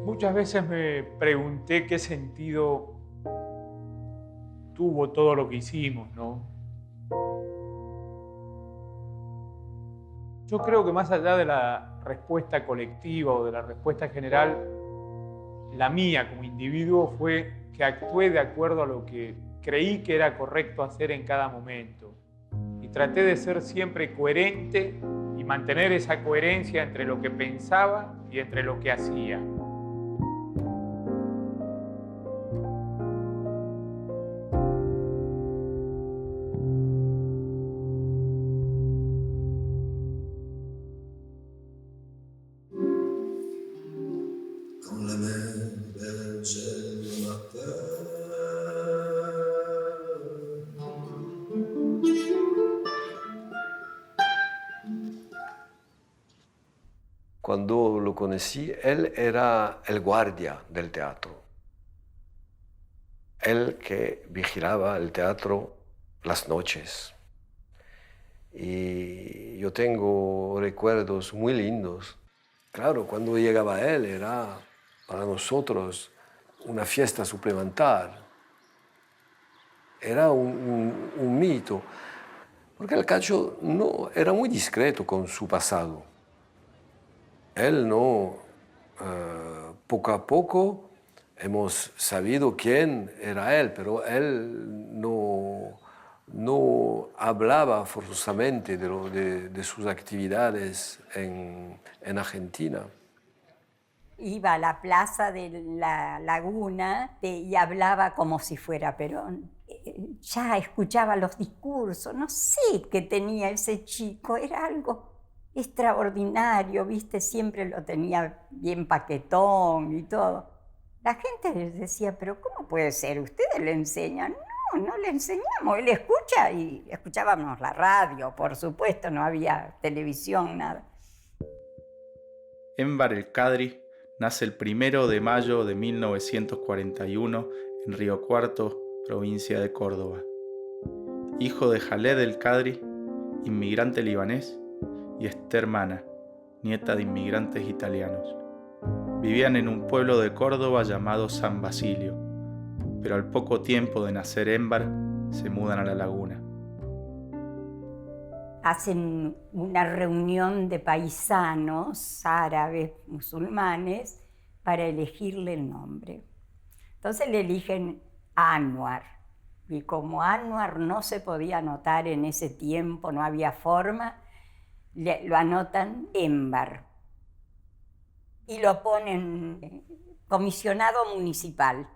Muchas veces me pregunté qué sentido tuvo todo lo que hicimos, ¿no? Yo creo que más allá de la respuesta colectiva o de la respuesta general, la mía como individuo fue que actué de acuerdo a lo que creí que era correcto hacer en cada momento. Y traté de ser siempre coherente y mantener esa coherencia entre lo que pensaba y entre lo que hacía. Quand la mer berce le matin, cuando lo conocí, él era el guardia del teatro. Él que vigilaba el teatro las noches. Y yo tengo recuerdos muy lindos. Claro, cuando llegaba él era para nosotros una fiesta suplementar. Era un mito, porque el Cacho no, era muy discreto con su pasado. Él no, poco a poco hemos sabido quién era él, pero él no hablaba forzosamente de sus actividades en Argentina. Iba a la plaza de la Laguna y hablaba como si fuera Perón. Ya escuchaba los discursos, no sé qué tenía ese chico, era algo extraordinario, ¿viste? Siempre lo tenía bien paquetón y todo. La gente decía, pero ¿cómo puede ser? ¿Ustedes le enseñan? No, no le enseñamos, él escucha y escuchábamos la radio, por supuesto, no había televisión, nada. Enver El Kadri nace el 1 de mayo de 1941 en Río Cuarto, provincia de Córdoba. Hijo de Khaled El Kadri, inmigrante libanés, y Esther Mana, nieta de inmigrantes italianos. Vivían en un pueblo de Córdoba llamado San Basilio, pero al poco tiempo de nacer Enver se mudan a La Laguna. Hacen una reunión de paisanos árabes, musulmanes, para elegirle el nombre. Entonces le eligen Anwar. Y como Anwar no se podía anotar en ese tiempo, no había forma, lo anotan Enver. Y lo ponen comisionado municipal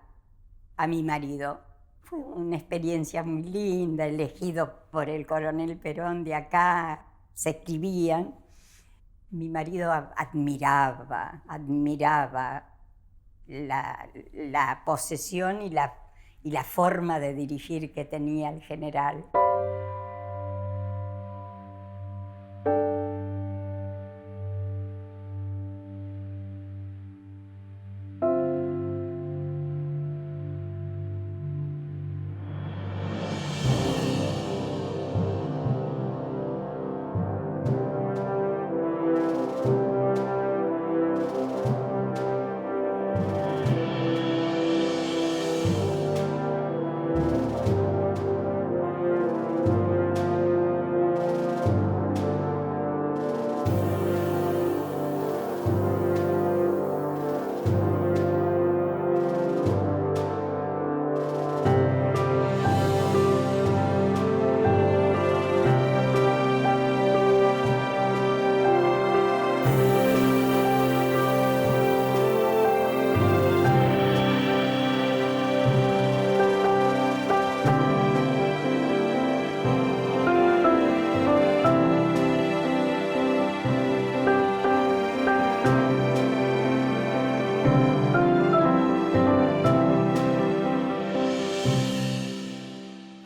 a mi marido. Fue una experiencia muy linda, elegido por el coronel Perón de acá, se escribían. Mi marido admiraba la posesión y la forma de dirigir que tenía el general.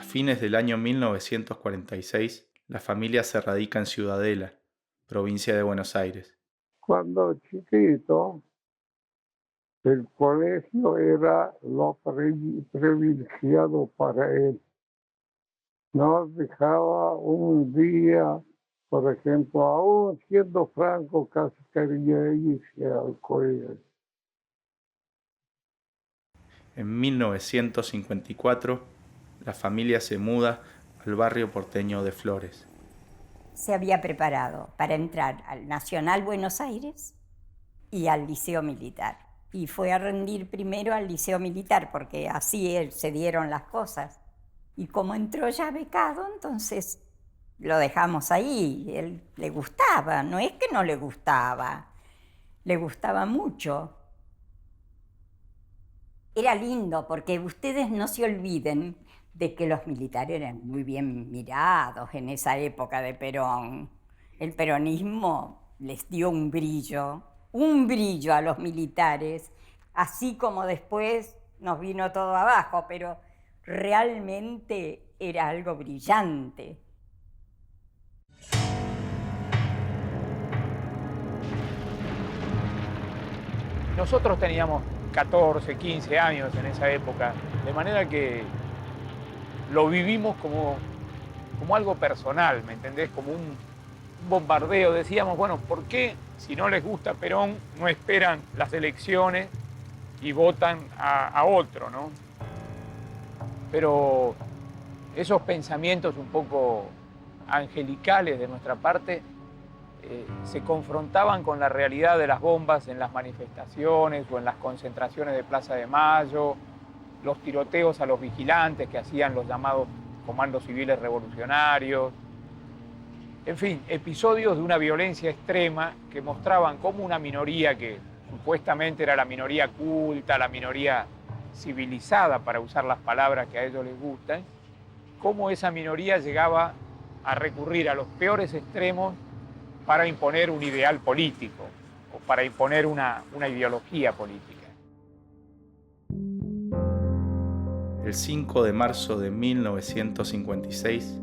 A fines del año 1946, la familia se radica en Ciudadela, provincia de Buenos Aires. Cuando chiquito, el colegio era lo privilegiado para él. Nos dejaba un día, por ejemplo, aún siendo franco, casi quería irse al colegio. en 1954, la familia se muda al barrio porteño de Flores. Se había preparado para entrar al Nacional Buenos Aires y al Liceo Militar. Y fue a rendir primero al Liceo Militar, porque así se dieron las cosas. Y como entró ya becado, entonces lo dejamos ahí. Él le gustaba, no es que no le gustaba mucho. Era lindo, porque ustedes no se olviden de que los militares eran muy bien mirados en esa época de Perón. El peronismo les dio un brillo a los militares, así como después nos vino todo abajo, pero realmente era algo brillante. Nosotros teníamos 14, 15 años en esa época, de manera que lo vivimos como algo personal, ¿me entendés? Como un bombardeo. Decíamos, bueno, ¿por qué si no les gusta Perón no esperan las elecciones y votan a otro, ¿no? Pero esos pensamientos un poco angelicales de nuestra parte se confrontaban con la realidad de las bombas en las manifestaciones o en las concentraciones de Plaza de Mayo, los tiroteos a los vigilantes que hacían los llamados comandos civiles revolucionarios. En fin, episodios de una violencia extrema que mostraban cómo una minoría que supuestamente era la minoría culta, la minoría civilizada, para usar las palabras que a ellos les gustan, cómo esa minoría llegaba a recurrir a los peores extremos para imponer un ideal político o para imponer una ideología política. El 5 de marzo de 1956,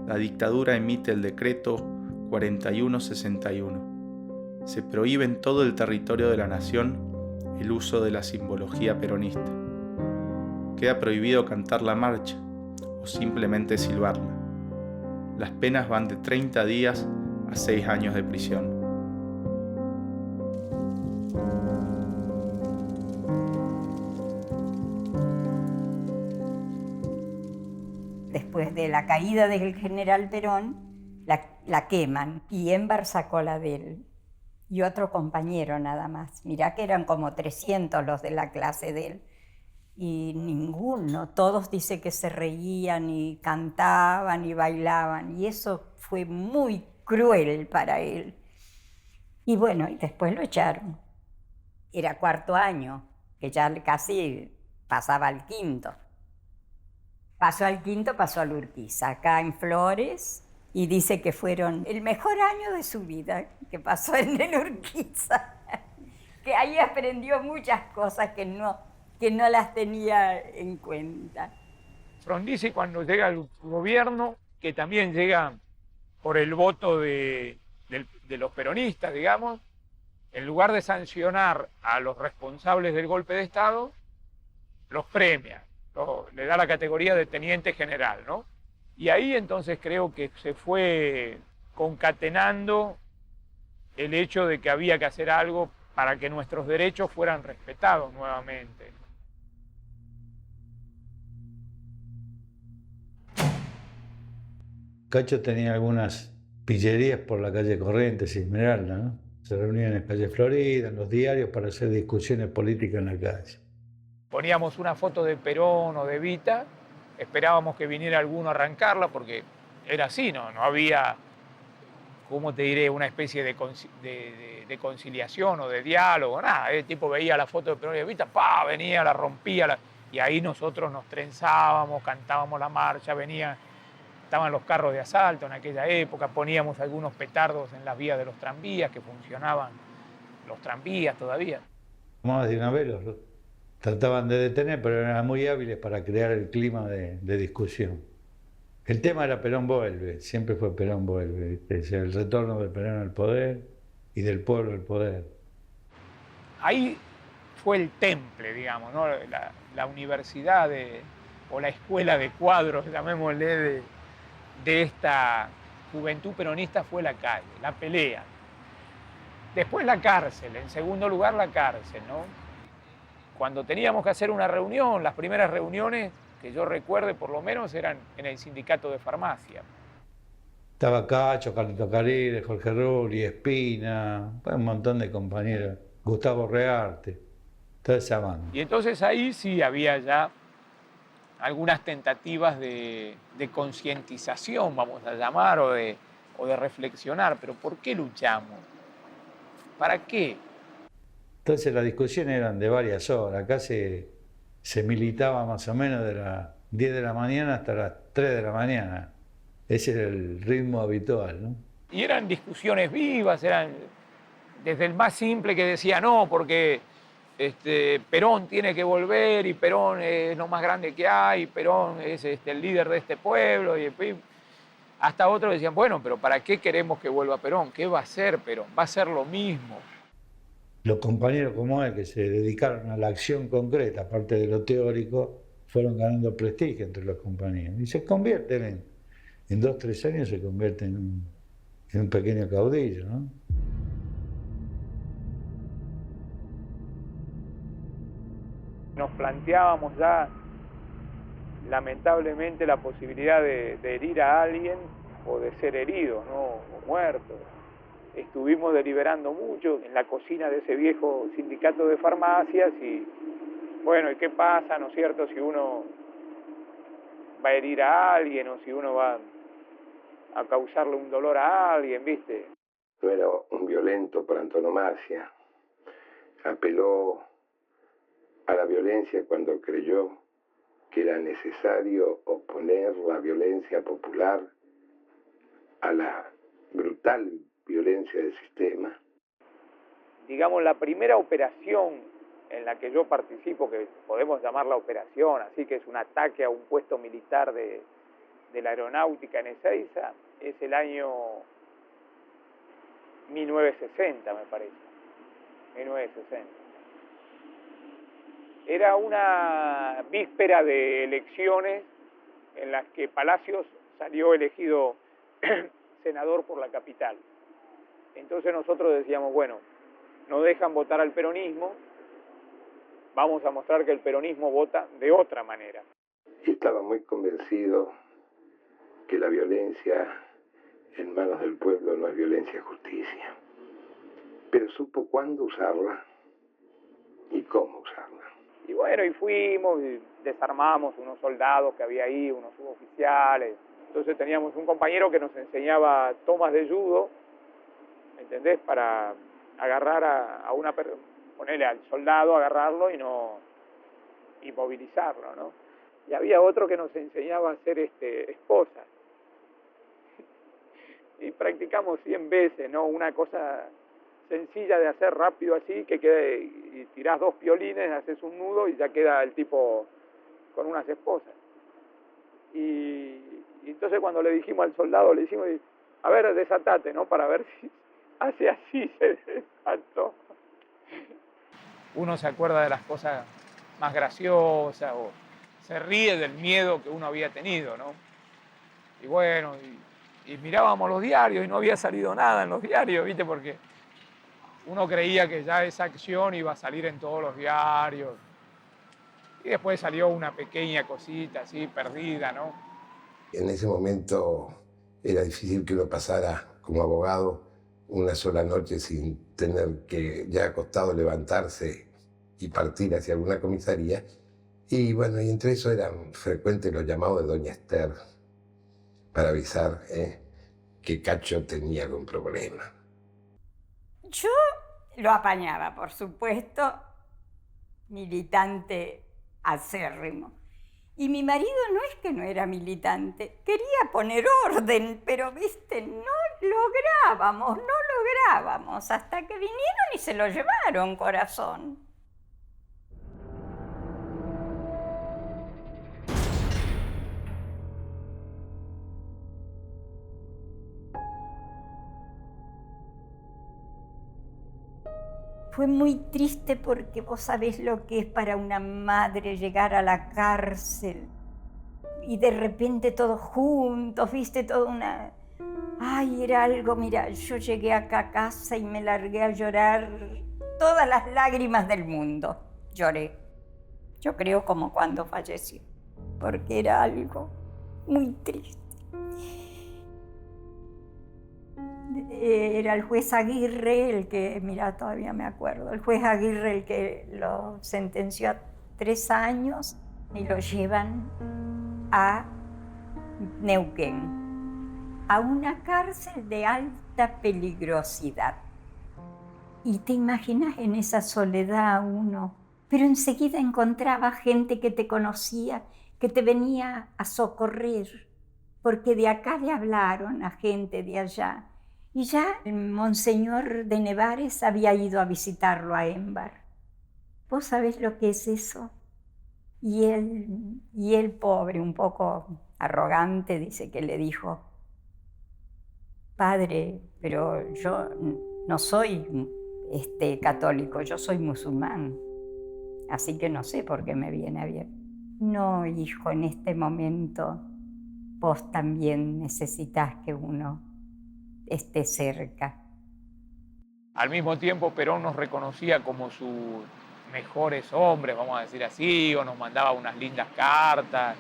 la dictadura emite el decreto 4161. Se prohíbe en todo el territorio de la nación el uso de la simbología peronista. Queda prohibido cantar la marcha o simplemente silbarla. Las penas van de 30 días a 6 años de prisión. Después de la caída del general Perón, la queman, y Émbar sacó la de él y otro compañero nada más. Mirá que eran como 300 los de la clase de él, y ninguno, todos dice que se reían y cantaban y bailaban, y eso fue muy cruel para él. Y bueno, y después lo echaron. Era cuarto año, que ya casi pasaba al quinto. Pasó al quinto, pasó al Urquiza, acá en Flores, y dice que fueron el mejor año de su vida, que pasó en el Urquiza. Que ahí aprendió muchas cosas que no las tenía en cuenta. Frondizi, cuando llega al gobierno, que también llega por el voto de los peronistas, digamos, en lugar de sancionar a los responsables del golpe de Estado, los premia, le da la categoría de teniente general, ¿no? Y ahí entonces creo que se fue concatenando el hecho de que había que hacer algo para que nuestros derechos fueran respetados nuevamente. Cacho tenía algunas pillerías por la calle Corrientes y Esmeralda, ¿no? Se reunían en calle Florida, en los diarios, para hacer discusiones políticas en la calle. Poníamos una foto de Perón o de Evita, esperábamos que viniera alguno a arrancarla, porque era así, no había, ¿cómo te diré?, una especie de conciliación o de diálogo, nada. El tipo veía la foto de Perón y Evita, ¡pah!, venía, la rompía, y ahí nosotros nos trenzábamos, cantábamos la marcha, estaban los carros de asalto en aquella época, poníamos algunos petardos en las vías de los tranvías, que funcionaban los tranvías todavía. Más de una vez los trataban de detener, pero eran muy hábiles para crear el clima de discusión. El tema era Perón vuelve, siempre fue Perón vuelve, ¿viste? El retorno de Perón al poder y del pueblo al poder. Ahí fue el temple, digamos, ¿no? La universidad o la escuela de cuadros, llamémosle, de esta juventud peronista fue la calle, la pelea. Después la cárcel, en segundo lugar la cárcel, ¿no? cuando teníamos que hacer una reunión, las primeras reuniones que yo recuerde por lo menos eran en el sindicato de farmacia. Estaba Cacho, Carlito Caride, Jorge Rulli, Espina, un montón de compañeros, Gustavo Rearte, toda esa banda. Y entonces ahí sí había ya algunas tentativas de concientización, vamos a llamar, o de reflexionar, pero ¿por qué luchamos? ¿Para qué? Entonces las discusiones eran de varias horas, acá se militaba más o menos de las 10 de la mañana hasta las 3 de la mañana. Ese era el ritmo habitual, ¿no? Y eran discusiones vivas, eran desde el más simple que decía no, porque Perón tiene que volver y Perón es lo más grande que hay, Perón es el líder de este pueblo, y hasta otros decían, bueno, pero ¿para qué queremos que vuelva Perón? ¿Qué va a hacer Perón? Va a ser lo mismo. Los compañeros como él que se dedicaron a la acción concreta, aparte de lo teórico, fueron ganando prestigio entre los compañeros y se convierten en 2 o 3 años se convierten en un pequeño caudillo, ¿no? Nos planteábamos ya, lamentablemente, la posibilidad de herir a alguien o de ser herido, ¿no? O muerto. Estuvimos deliberando mucho en la cocina de ese viejo sindicato de farmacias y, bueno, ¿y qué pasa, no es cierto, si uno va a herir a alguien o si uno va a causarle un dolor a alguien, ¿viste? No era un violento por antonomasia. Apeló a la violencia cuando creyó que era necesario oponer la violencia popular a la brutal violencia del sistema. Digamos, la primera operación en la que yo participo, que podemos llamarla operación, así que es un ataque a un puesto militar de la aeronáutica en Ezeiza, es el año 1960, me parece. 1960. Era una víspera de elecciones en las que Palacios salió elegido senador por la capital. Entonces nosotros decíamos, bueno, no dejan votar al peronismo, vamos a mostrar que el peronismo vota de otra manera. Y estaba muy convencido que la violencia en manos del pueblo no es violencia, es justicia. Pero supo cuándo usarla y cómo usarla. Y bueno, y fuimos y desarmamos unos soldados que había ahí, unos suboficiales. Entonces teníamos un compañero que nos enseñaba tomas de judo, ¿entendés? Para agarrar a una persona, ponerle al soldado, agarrarlo y no inmovilizarlo, ¿no? Y había otro que nos enseñaba a hacer esposas. Y practicamos 100 veces, ¿no? Una cosa sencilla de hacer rápido así, que quede, y tirás 2 piolines, haces un nudo y ya queda el tipo con unas esposas. Y entonces cuando le dijimos al soldado, le dijimos, a ver, desatate, ¿no? Para ver si hace así, se desató. Uno se acuerda de las cosas más graciosas o se ríe del miedo que uno había tenido, ¿no? Y bueno, y mirábamos los diarios y no había salido nada en los diarios, ¿viste? Porque uno creía que ya esa acción iba a salir en todos los diarios. Y después salió una pequeña cosita así, perdida, ¿no? En ese momento era difícil que uno pasara como abogado una sola noche sin tener que, ya acostado, levantarse y partir hacia alguna comisaría. Y bueno, y entre eso eran frecuentes los llamados de doña Esther para avisar que Cacho tenía algún problema. Yo lo apañaba, por supuesto, militante acérrimo. Y mi marido no es que no era militante, quería poner orden, pero, viste, no lográbamos, hasta que vinieron y se lo llevaron, corazón. Fue muy triste porque vos sabés lo que es para una madre llegar a la cárcel y de repente todos juntos, viste, toda una... Ay, era algo, mira, yo llegué acá a casa y me largué a llorar todas las lágrimas del mundo, lloré. Yo creo como cuando falleció, porque era algo muy triste. Era el juez Aguirre el que, mira, todavía me acuerdo, el juez Aguirre el que lo sentenció a 3 años y lo llevan a Neuquén, a una cárcel de alta peligrosidad. Y te imaginas en esa soledad uno, pero enseguida encontraba gente que te conocía, que te venía a socorrer, porque de acá le hablaron a gente de allá. Y ya el Monseñor de Nevares había ido a visitarlo a Émbar. ¿Vos sabés lo que es eso? Y él pobre, un poco arrogante, dice que le dijo: Padre, pero yo no soy católico, yo soy musulmán, así que no sé por qué me viene a ver. No, hijo, en este momento vos también necesitas que uno esté cerca. Al mismo tiempo, Perón nos reconocía como sus mejores hombres, vamos a decir así, o nos mandaba unas lindas cartas.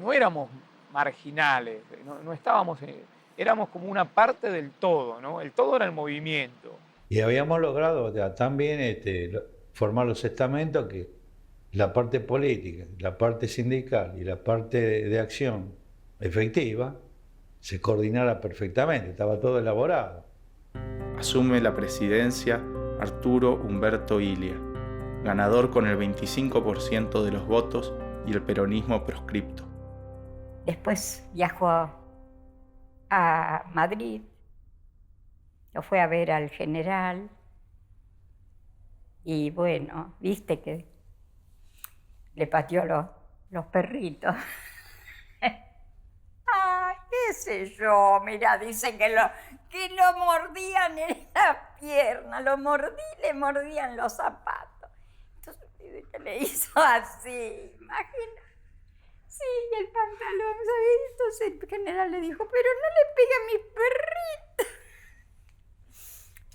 No éramos marginales, no estábamos, éramos como una parte del todo, ¿no? El todo era el movimiento. Y habíamos logrado también formar los estamentos que la parte política, la parte sindical y la parte de acción efectiva se coordinara perfectamente, estaba todo elaborado. Asume la presidencia Arturo Humberto Ilia, ganador con el 25% de los votos y el peronismo proscripto. Después viajó a Madrid, lo fue a ver al general y bueno, viste que le pateó los perritos. Ay, qué sé yo, mira, dice que lo mordían en la pierna, le mordían los zapatos. Entonces le hizo así, imagina. Sí, y el pantalón, ¿sabes? Entonces el general le dijo: pero no le pegue a mis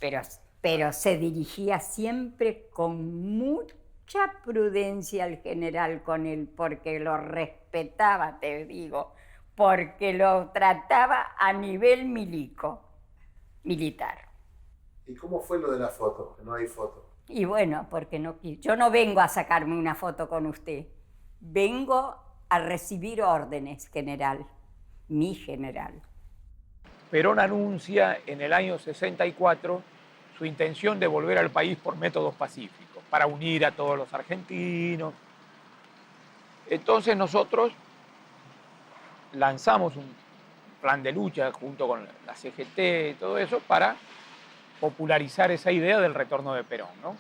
perritos. Pero se dirigía siempre con mucha prudencia el general con él, porque lo respetaba, te digo, porque lo trataba a nivel militar. ¿Y cómo fue lo de la foto? Que no hay foto. Y bueno, porque yo no vengo a sacarme una foto con usted, vengo a recibir órdenes, general, mi general. Perón anuncia en el año 64 su intención de volver al país por métodos pacíficos, para unir a todos los argentinos. Entonces nosotros lanzamos un plan de lucha junto con la CGT y todo eso para popularizar esa idea del retorno de Perón, ¿no?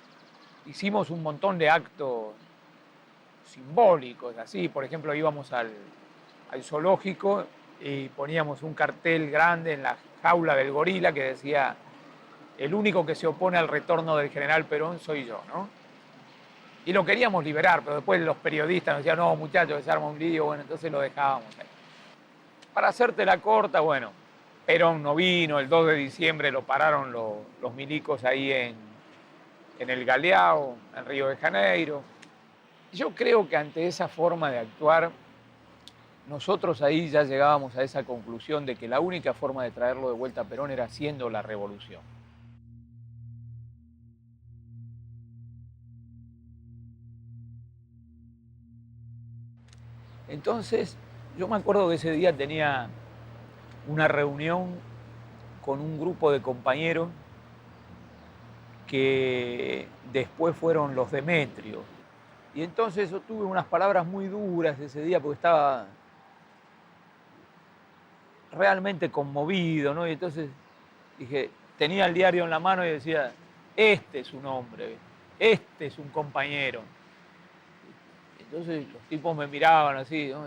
Hicimos un montón de actos simbólicos, así, por ejemplo, íbamos al zoológico y poníamos un cartel grande en la jaula del gorila que decía: el único que se opone al retorno del general Perón soy yo, ¿no? Y lo queríamos liberar, pero después los periodistas nos decían: no, muchachos, que se arma un lío, bueno, entonces lo dejábamos ahí. Para hacerte la corta, bueno, Perón no vino, el 2 de diciembre lo pararon los milicos ahí en el Galeão, en Río de Janeiro. Yo creo que ante esa forma de actuar, nosotros ahí ya llegábamos a esa conclusión de que la única forma de traerlo de vuelta a Perón era haciendo la revolución. Entonces, yo me acuerdo que ese día tenía una reunión con un grupo de compañeros que después fueron los Demetrios. Y entonces yo tuve unas palabras muy duras ese día porque estaba realmente conmovido, ¿no? Y entonces dije, tenía el diario en la mano y decía: este es un hombre, este es un compañero. Entonces los tipos me miraban así, ¿no?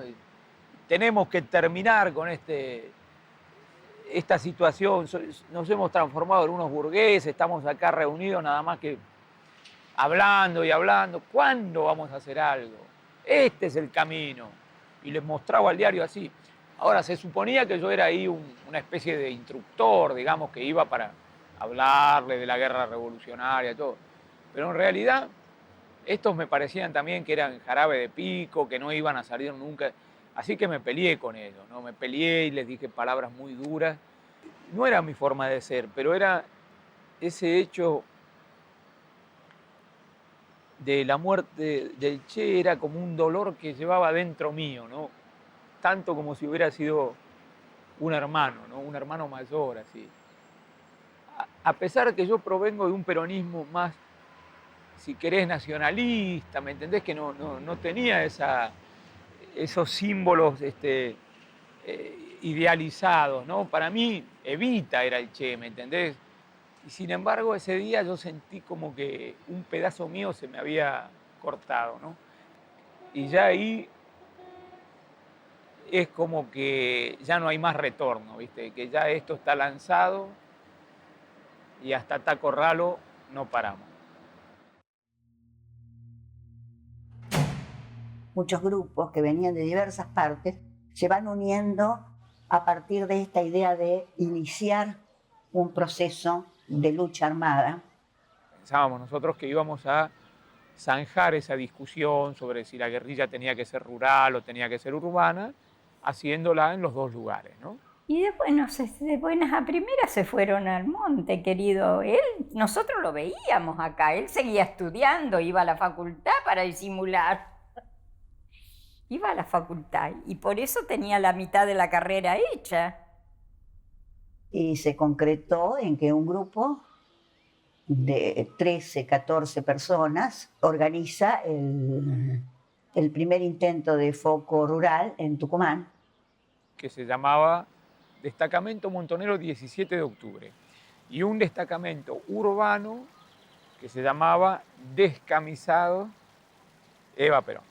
Tenemos que terminar con esta situación, nos hemos transformado en unos burgueses, estamos acá reunidos nada más que hablando y hablando. ¿Cuándo vamos a hacer algo? Este es el camino. Y les mostraba el diario así. Ahora, se suponía que yo era ahí una especie de instructor, digamos, que iba para hablarle de la guerra revolucionaria y todo. Pero en realidad Estos me parecían también que eran jarabe de pico, que no iban a salir nunca. Así que me peleé con ellos, ¿no? Me peleé y les dije palabras muy duras. No era mi forma de ser, pero era ese hecho de la muerte del Che, era como un dolor que llevaba dentro mío, ¿no? Tanto como si hubiera sido un hermano, ¿no? Un hermano mayor, así. A pesar de que yo provengo de un peronismo más, si querés, nacionalista, ¿me entendés? Que no tenía esos símbolos idealizados, ¿no? Para mí, Evita era el Che, ¿me entendés? Y sin embargo, ese día yo sentí como que un pedazo mío se me había cortado, ¿no? Y ya ahí es como que ya no hay más retorno, ¿viste? Que ya esto está lanzado y hasta Taco Ralo no paramos. Muchos grupos que venían de diversas partes se van uniendo a partir de esta idea de iniciar un proceso de lucha armada. Pensábamos nosotros que íbamos a zanjar esa discusión sobre si la guerrilla tenía que ser rural o tenía que ser urbana, haciéndola en los dos lugares, ¿no? Y después, no sé, de buenas a primeras se fueron al monte, querido. Nosotros lo veíamos acá, él seguía estudiando, iba a la facultad para disimular. Iba a la facultad y por eso tenía la mitad de la carrera hecha. Y se concretó en que un grupo de 13, 14 personas organiza el primer intento de foco rural en Tucumán. Que se llamaba Destacamento Montonero 17 de octubre. Y un destacamento urbano que se llamaba Descamisado Eva Perón.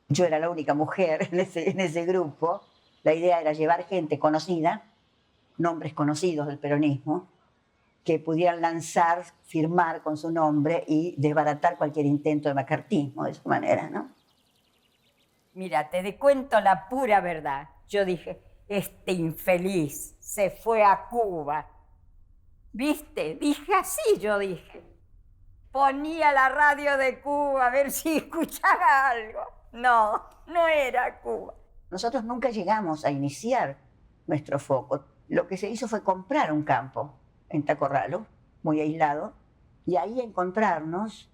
Yo era la única mujer en ese grupo. La idea era llevar gente conocida, nombres conocidos del peronismo, que pudieran lanzar, firmar con su nombre y desbaratar cualquier intento de macartismo de esa manera, ¿no? Mira, te cuento la pura verdad. Yo dije, este infeliz se fue a Cuba. ¿Viste? Dije así, yo dije. Ponía la radio de Cuba a ver si escuchaba algo. No, no era Cuba. Nosotros nunca llegamos a iniciar nuestro foco. Lo que se hizo fue comprar un campo en Tacorralo, muy aislado, y ahí encontrarnos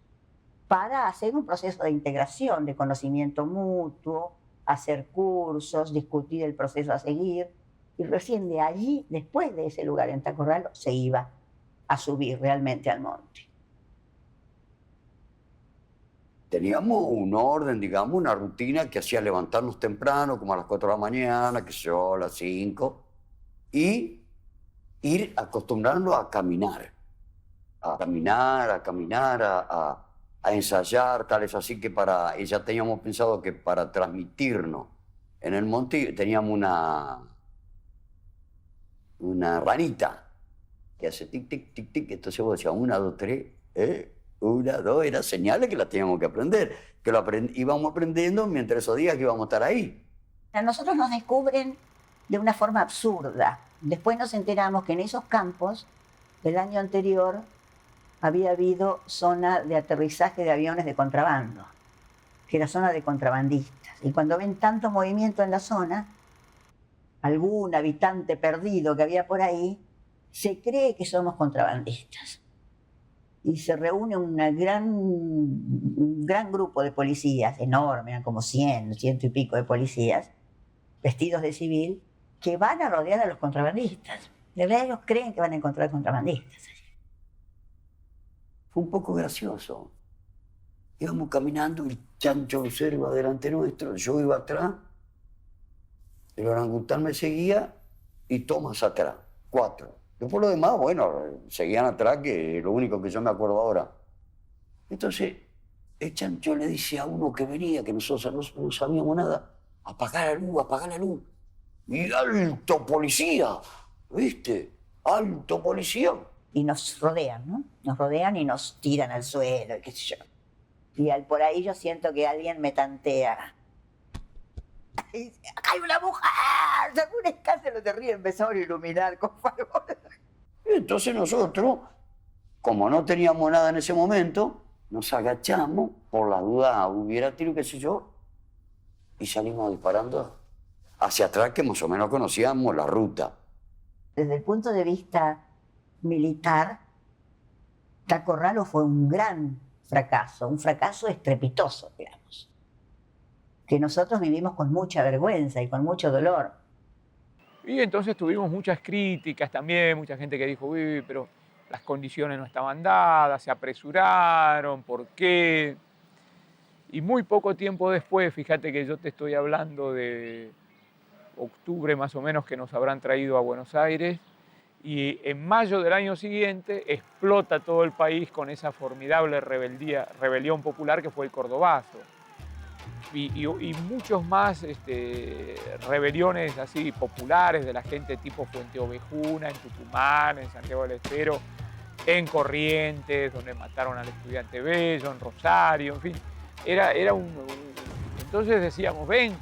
para hacer un proceso de integración, de conocimiento mutuo, hacer cursos, discutir el proceso a seguir. Y recién de allí, después de ese lugar en Tacorralo, se iba a subir realmente al monte. Teníamos un orden, digamos, una rutina que hacía levantarnos temprano, como a las 4 de la mañana, que sé yo, a las 5, y ir acostumbrarnos a caminar, a ensayar, tal es así que ya teníamos pensado que para transmitirnos en el monte teníamos una ranita que hace tic, tic, tic, tic, entonces vos decías 1, 2, 3, 1, 2, eran señales que las teníamos que aprender, íbamos aprendiendo mientras esos días que íbamos a estar ahí. A nosotros nos descubren de una forma absurda. Después nos enteramos que en esos campos, el año anterior, había habido zona de aterrizaje de aviones de contrabando, que era zona de contrabandistas. Y cuando ven tanto movimiento en la zona, algún habitante perdido que había por ahí, se cree que somos contrabandistas. Y se reúne un gran grupo de policías, enorme, eran como 100 y pico de policías, vestidos de civil, que van a rodear a los contrabandistas. De verdad ellos creen que van a encontrar contrabandistas. Fue un poco gracioso. Íbamos caminando, el chancho observa delante nuestro, yo iba atrás, el orangután me seguía y Tomás atrás, 4. Después lo demás, bueno, seguían atrás, que es lo único que yo me acuerdo ahora. Entonces, el chancho le dice a uno que venía, que nosotros no sabíamos nada, apagar la luz. Y alto policía, ¿viste? Alto policía. Y nos rodean, ¿no? Nos rodean y nos tiran al suelo, qué sé yo. Y por ahí yo siento que alguien me tantea. Y dice, ¡hay una mujer! Un escándalo terrible, empezaron a iluminar con favor. Entonces nosotros, como no teníamos nada en ese momento, nos agachamos, por la duda hubiera tiro, qué sé yo, y salimos disparando hacia atrás, que más o menos conocíamos la ruta. Desde el punto de vista militar, Tacorralo fue un gran fracaso, un fracaso estrepitoso, digamos, que nosotros vivimos con mucha vergüenza y con mucho dolor. Y entonces tuvimos muchas críticas también, mucha gente que dijo, uy, pero las condiciones no estaban dadas, se apresuraron, ¿por qué? Y muy poco tiempo después, fíjate que yo te estoy hablando de octubre más o menos, que nos habrán traído a Buenos Aires, y en mayo del año siguiente explota todo el país con esa formidable rebelión popular que fue el Cordobazo. Y muchos más rebeliones así populares de la gente tipo Fuente Ovejuna, en Tucumán, en Santiago del Estero, en Corrientes, donde mataron al estudiante Bello, en Rosario, en fin. Entonces decíamos, ven,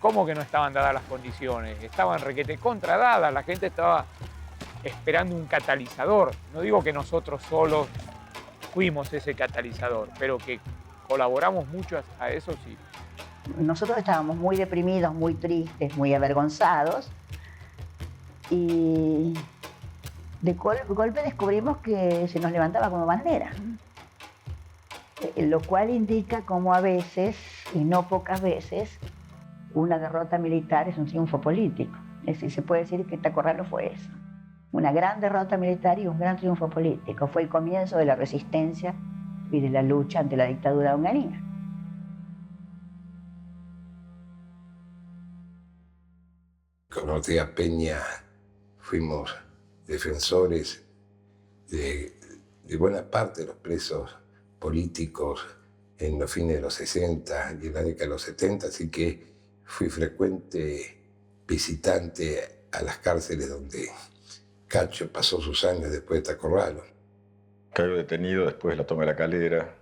¿cómo que no estaban dadas las condiciones? Estaban requete contradadas, la gente estaba esperando un catalizador. No digo que nosotros solos fuimos ese catalizador, pero que colaboramos mucho a eso, sí. Nosotros estábamos muy deprimidos, muy tristes, muy avergonzados, y de golpe descubrimos que se nos levantaba como bandera, lo cual indica cómo a veces, y no pocas veces, una derrota militar es un triunfo político. Es decir, se puede decir que Tacorralo fue eso, una gran derrota militar y un gran triunfo político. Fue el comienzo de la resistencia y de la lucha ante la dictadura de Onganía. Con Ortega Peña fuimos defensores de buena parte de los presos políticos en los fines de los 60 y en la década de los 70, así que fui frecuente visitante a las cárceles donde Cacho pasó sus años después de Tacorralo. Caigo detenido después de la toma de La Calera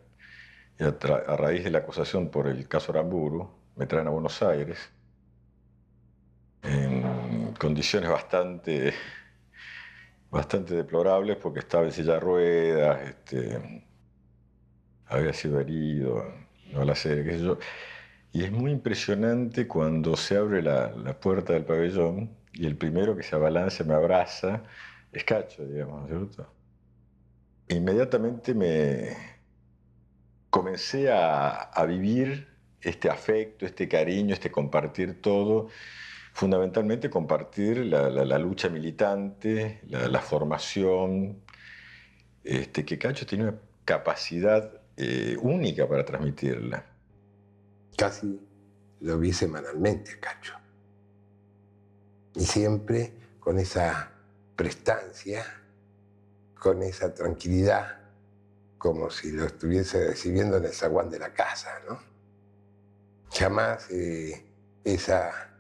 y a raíz de la acusación por el caso Aramburu me traen a Buenos Aires en condiciones bastante deplorables porque estaba en silla de ruedas, había sido herido, no la sé, qué sé yo. Y es muy impresionante cuando se abre la puerta del pabellón y el primero que se abalanza, me abraza, es Cacho, digamos, ¿cierto? Inmediatamente me comencé a vivir este afecto, este cariño, este compartir todo, fundamentalmente compartir la lucha militante, la formación, que Cacho tenía una capacidad única para transmitirla. Casi lo vi semanalmente, Cacho. Y siempre con esa prestancia, con esa tranquilidad, como si lo estuviese recibiendo en el zaguán de la casa, ¿no? Jamás esa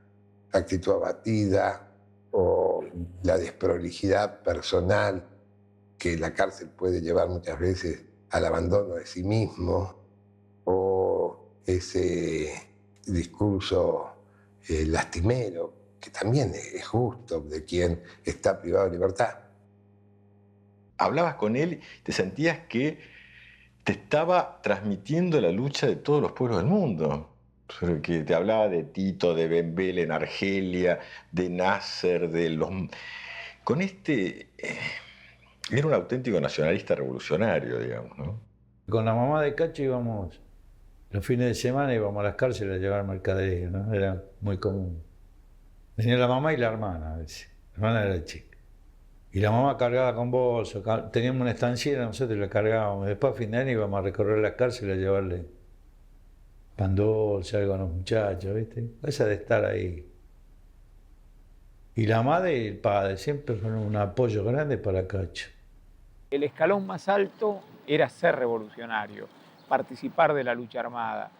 actitud abatida o la desprolijidad personal que la cárcel puede llevar muchas veces al abandono de sí mismo, o ese discurso lastimero, que también es justo de quien está privado de libertad. Hablabas con él, te sentías que te estaba transmitiendo la lucha de todos los pueblos del mundo. Que te hablaba de Tito, de Ben Bella en Argelia, de Nasser, de los... Con era un auténtico nacionalista revolucionario, digamos, ¿no? Con la mamá de Cacho íbamos, los fines de semana íbamos a las cárceles a llevar mercadería, ¿no? Era muy común. Venía la mamá y la hermana a veces. La hermana era chica. Y la mamá cargaba con bolsos, teníamos una estanciera, nosotros la cargábamos. Después a fin de año íbamos a recorrer las cárceles a llevarle pan dulce, algo a los muchachos, ¿viste? Esa de estar ahí. Y la madre y el padre siempre fueron un apoyo grande para Cacho. El escalón más alto era ser revolucionario, participar de la lucha armada.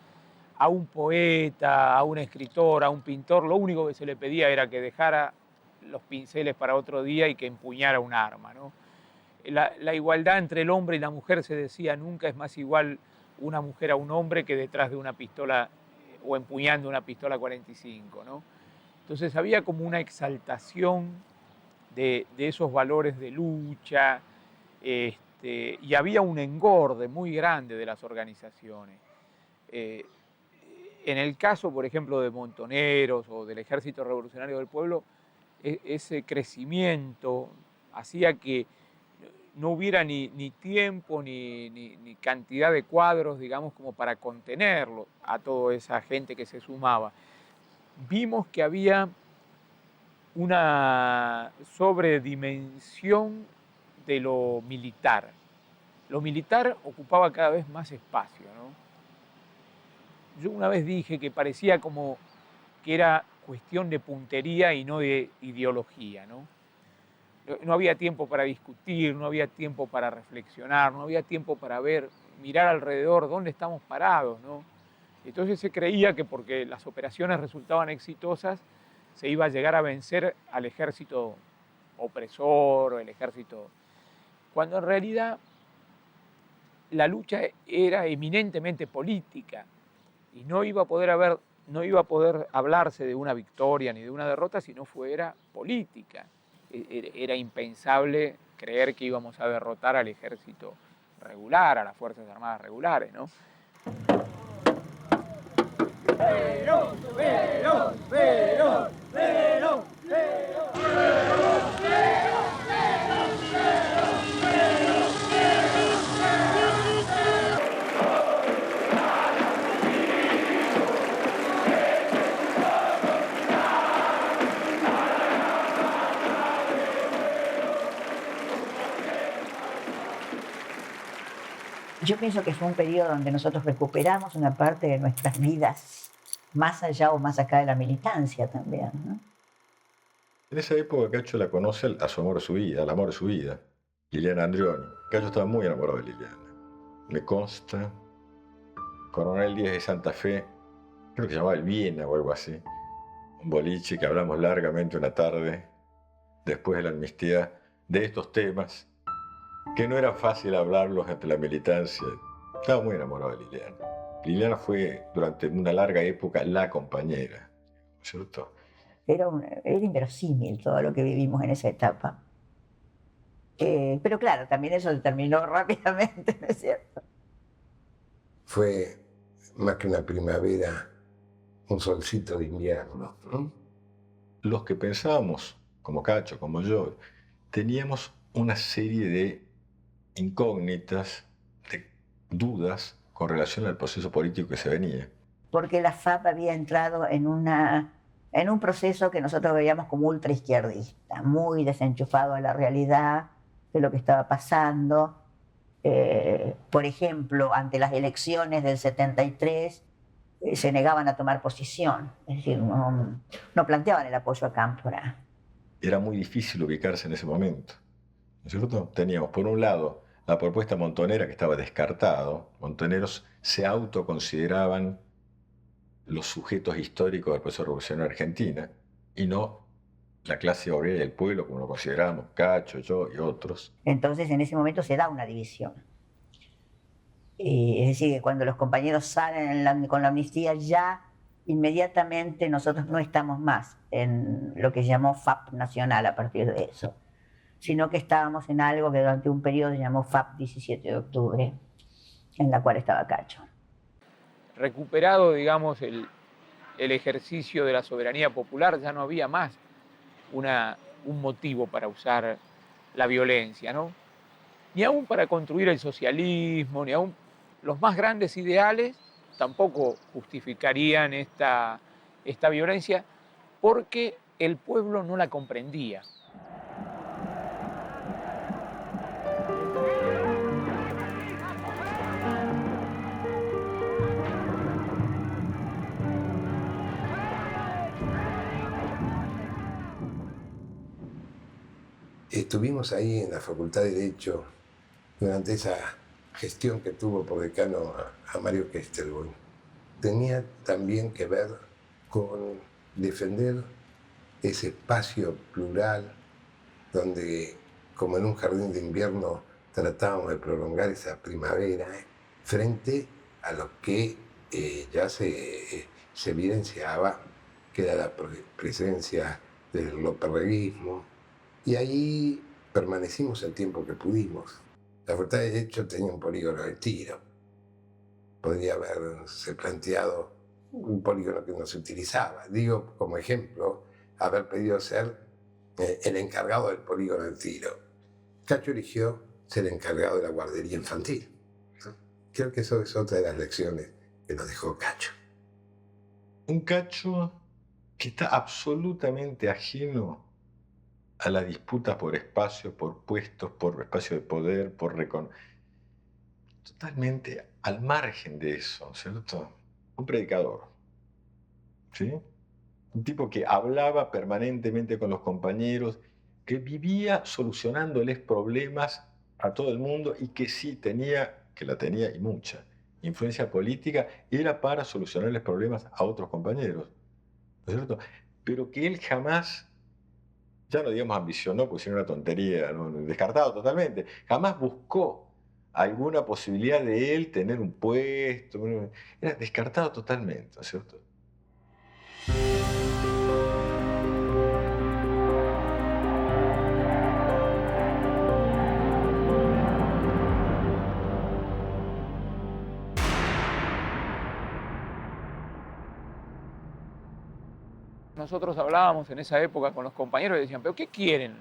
A un poeta, a un escritor, a un pintor, lo único que se le pedía era que dejara los pinceles para otro día y que empuñara un arma, ¿no? La igualdad entre el hombre y la mujer, se decía, nunca es más igual una mujer a un hombre que detrás de una pistola o empuñando una pistola 45, ¿no? Entonces había como una exaltación de esos valores de lucha, y había un engorde muy grande de las organizaciones. En el caso, por ejemplo, de Montoneros o del Ejército Revolucionario del Pueblo, ese crecimiento hacía que no hubiera ni tiempo ni cantidad de cuadros, digamos, como para contenerlo a toda esa gente que se sumaba. Vimos que había una sobredimensión de lo militar. Lo militar ocupaba cada vez más espacio, ¿no? Yo una vez dije que parecía como que era cuestión de puntería y no de ideología, ¿no? No había tiempo para discutir, no había tiempo para reflexionar, no había tiempo para mirar alrededor dónde estamos parados, ¿no? Entonces se creía que porque las operaciones resultaban exitosas, se iba a llegar a vencer al ejército opresor o el ejército... Cuando en realidad la lucha era eminentemente política y no iba a poder hablarse de una victoria ni de una derrota si no fuera política. Era impensable creer que íbamos a derrotar al ejército regular, a las Fuerzas Armadas regulares, ¿no? ¡Perón! ¡Perón! ¡Perón! ¡Perón! Yo pienso que fue un periodo donde nosotros recuperamos una parte de nuestras vidas, más allá o más acá de la militancia también, ¿no? En esa época Cacho la conoce a su amor de su vida, al amor de su vida, Liliana Andrioni. Cacho estaba muy enamorado de Liliana. Me consta, Coronel Díaz de Santa Fe, creo que se llamaba El Viena o algo así, un boliche que hablamos largamente una tarde, después de la amnistía, de estos temas, que no era fácil hablarlos entre la militancia. Estaba muy enamorado de Liliana. Liliana fue durante una larga época la compañera, ¿cierto? Era inverosímil todo lo que vivimos en esa etapa. Pero claro, también eso se terminó rápidamente, ¿no es cierto? Fue más que una primavera, un solcito de invierno, ¿no? Los que pensábamos, como Cacho, como yo, teníamos una serie de incógnitas, de dudas con relación al proceso político que se venía. Porque la FAP había entrado en un proceso que nosotros veíamos como ultraizquierdista, muy desenchufado de la realidad, de lo que estaba pasando. Por ejemplo, ante las elecciones del 73, se negaban a tomar posición, es decir, no planteaban el apoyo a Cámpora. Era muy difícil ubicarse en ese momento, ¿no es cierto? Teníamos, por un lado, la propuesta montonera que estaba descartado. Montoneros se autoconsideraban los sujetos históricos del proceso revolucionario Argentina y no la clase obrera y el pueblo como lo considerábamos, Cacho, yo y otros. Entonces, en ese momento se da una división. Es decir, que cuando los compañeros salen con la amnistía, ya inmediatamente nosotros no estamos más en lo que se llamó FAP Nacional a partir de eso, sino que estábamos en algo que durante un periodo se llamó FAP 17 de octubre, en la cual estaba Cacho. Recuperado, digamos, el ejercicio de la soberanía popular, ya no había más un motivo para usar la violencia, ¿no? Ni aún para construir el socialismo, ni aún los más grandes ideales tampoco justificarían esta violencia, porque el pueblo no la comprendía. Estuvimos ahí en la Facultad de Derecho durante esa gestión que tuvo por decano a Mario Kestelboim. Tenía también que ver con defender ese espacio plural donde, como en un jardín de invierno, tratábamos de prolongar esa primavera frente a lo que ya se evidenciaba, que era la presencia del loperreguismo. Y ahí permanecimos el tiempo que pudimos. La Facultad de Derecho tenía un polígono de tiro. Podría haberse planteado un polígono que no se utilizaba. Digo, como ejemplo, haber pedido ser el encargado del polígono de tiro. Cacho eligió ser encargado de la guardería infantil. Creo que eso es otra de las lecciones que nos dejó Cacho. Un Cacho que está absolutamente ajeno a la disputa por espacio, por puestos, por espacio de poder, por totalmente al margen de eso, ¿cierto? Un predicador, ¿sí? Un tipo que hablaba permanentemente con los compañeros, que vivía solucionándoles problemas a todo el mundo y que sí tenía, que la tenía y mucha, influencia política, era para solucionarles problemas a otros compañeros, ¿no es cierto? Pero que él jamás, ya no digamos ambicionó, porque si no era una tontería, ¿no? Descartado totalmente, jamás buscó alguna posibilidad de él tener un puesto, era descartado totalmente, ¿no es cierto? Nosotros hablábamos en esa época con los compañeros y decían, ¿pero qué quieren?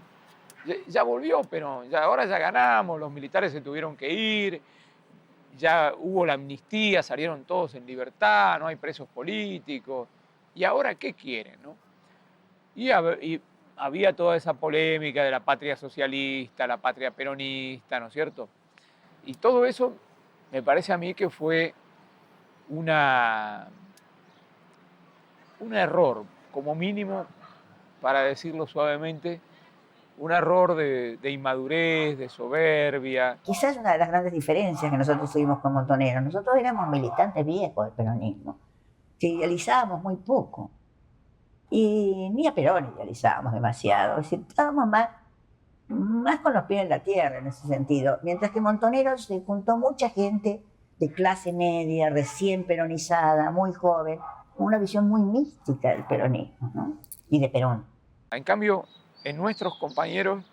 Ya volvió, pero ahora ya ganamos, los militares se tuvieron que ir, ya hubo la amnistía, salieron todos en libertad, no hay presos políticos. ¿Y ahora qué quieren, no? Y había toda esa polémica de la patria socialista, la patria peronista, ¿no es cierto? Y todo eso me parece a mí que fue un error, como mínimo, para decirlo suavemente, un error de inmadurez, de soberbia. Quizás una de las grandes diferencias que nosotros tuvimos con Montoneros, nosotros éramos militantes viejos del peronismo, que idealizábamos muy poco. Y ni a Perón idealizábamos demasiado, es decir, estábamos más con los pies en la tierra en ese sentido. Mientras que Montoneros se juntó mucha gente de clase media, recién peronizada, muy joven, con una visión muy mística del peronismo, ¿no? Y de Perón. En cambio, en nuestros compañeros,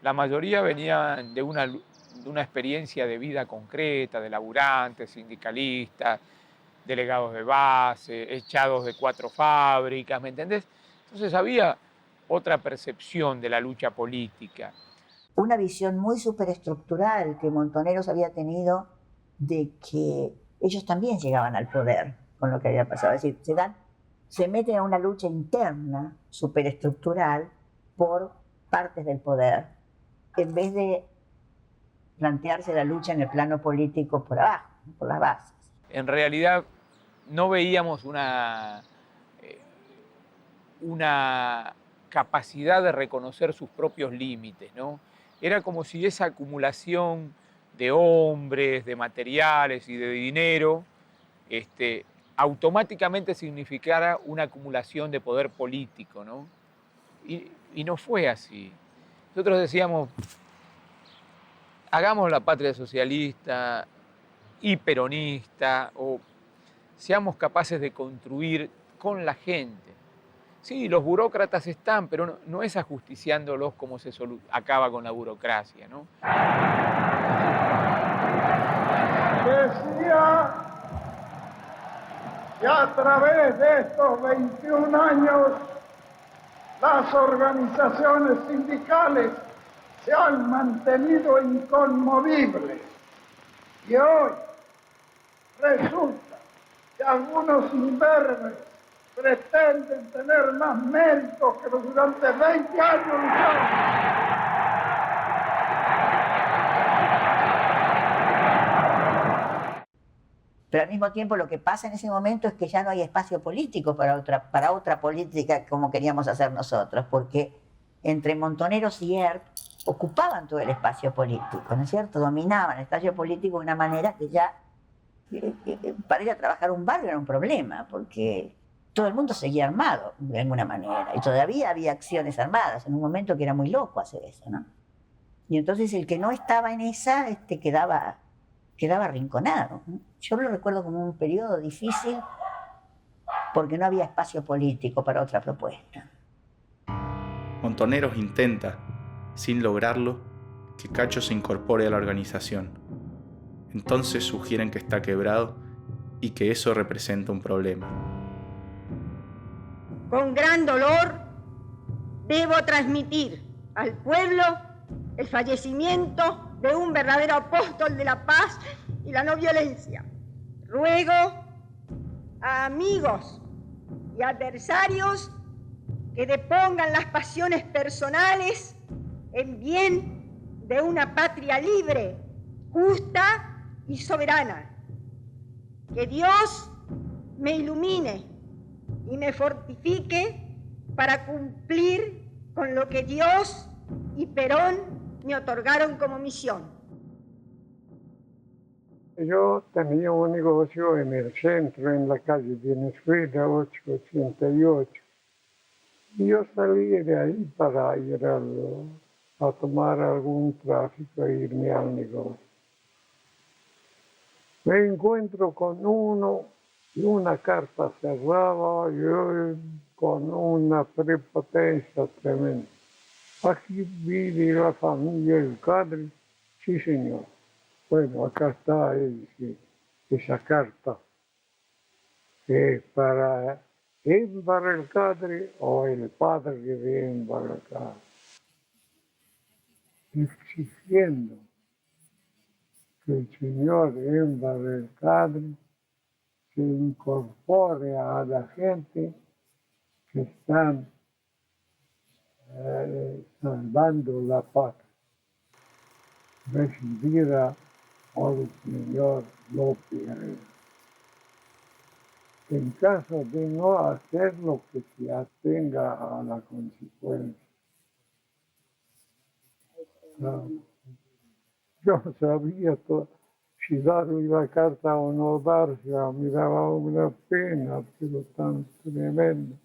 la mayoría venían de una experiencia de vida concreta, de laburantes, sindicalistas, delegados de base, echados de 4 fábricas, ¿me entendés? Entonces había otra percepción de la lucha política. Una visión muy superestructural que Montoneros había tenido de que ellos también llegaban al poder con lo que había pasado. Es decir, se meten a una lucha interna superestructural por partes del poder, en vez de plantearse la lucha en el plano político por abajo, por las bases. En realidad no veíamos una capacidad de reconocer sus propios límites, ¿no? Era como si esa acumulación de hombres, de materiales y de dinero, automáticamente significara una acumulación de poder político, ¿no? Y no fue así. Nosotros decíamos, hagamos la patria socialista y peronista, o seamos capaces de construir con la gente. Sí, los burócratas están, pero no es ajusticiándolos como se acaba con la burocracia, ¿no? Decía que a través de estos 21 años las organizaciones sindicales se han mantenido inconmovibles. Y hoy resulta que algunos imberbes pretenden tener más mérito que los durante 20 años lucharon. Pero al mismo tiempo lo que pasa en ese momento es que ya no hay espacio político para otra política como queríamos hacer nosotros, porque entre Montoneros y ERP ocupaban todo el espacio político, ¿no es cierto? Dominaban el espacio político de una manera que ya, para ir a trabajar a un barrio era un problema, porque todo el mundo seguía armado de alguna manera, y todavía había acciones armadas, en un momento que era muy loco hacer eso, ¿no? Y entonces el que no estaba en esa quedaba arrinconado, ¿no? Yo lo recuerdo como un periodo difícil porque no había espacio político para otra propuesta. Montoneros intenta, sin lograrlo, que Cacho se incorpore a la organización. Entonces sugieren que está quebrado y que eso representa un problema. Con gran dolor debo transmitir al pueblo el fallecimiento de un verdadero apóstol de la paz y la no violencia. Ruego a amigos y adversarios que depongan las pasiones personales en bien de una patria libre, justa y soberana. Que Dios me ilumine y me fortifique para cumplir con lo que Dios y Perón me otorgaron como misión. Yo tenía un negocio en el centro, en la calle Venezuela 888. Y yo salí de ahí para ir a tomar algún tráfico e irme al negocio. Me encuentro con uno y una carta cerrada, yo con una prepotencia tremenda. Aquí vive la familia del Cadre. Sí, señor. Bueno, acá está esa carta. Que es para Émbar el Cadre o el padre de Émbar el Cadre. Exigiendo que el señor Émbar el Cadre se incorpore a la gente que están salvando la patria. Recibida por el señor López Herrera. En caso de no hacerlo, que se atenga a la consecuencia. Yo sabía si darle la carta o no dársela, me daba una pena, pero tan tremenda.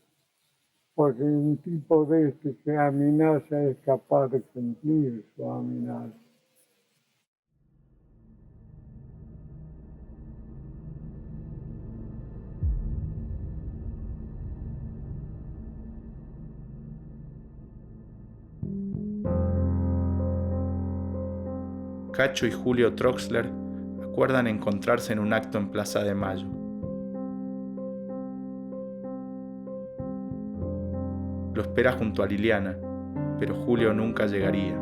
Porque un tipo de este que amenaza es capaz de cumplir su amenaza. Cacho y Julio Troxler acuerdan encontrarse en un acto en Plaza de Mayo. Lo espera junto a Liliana, pero Julio nunca llegaría.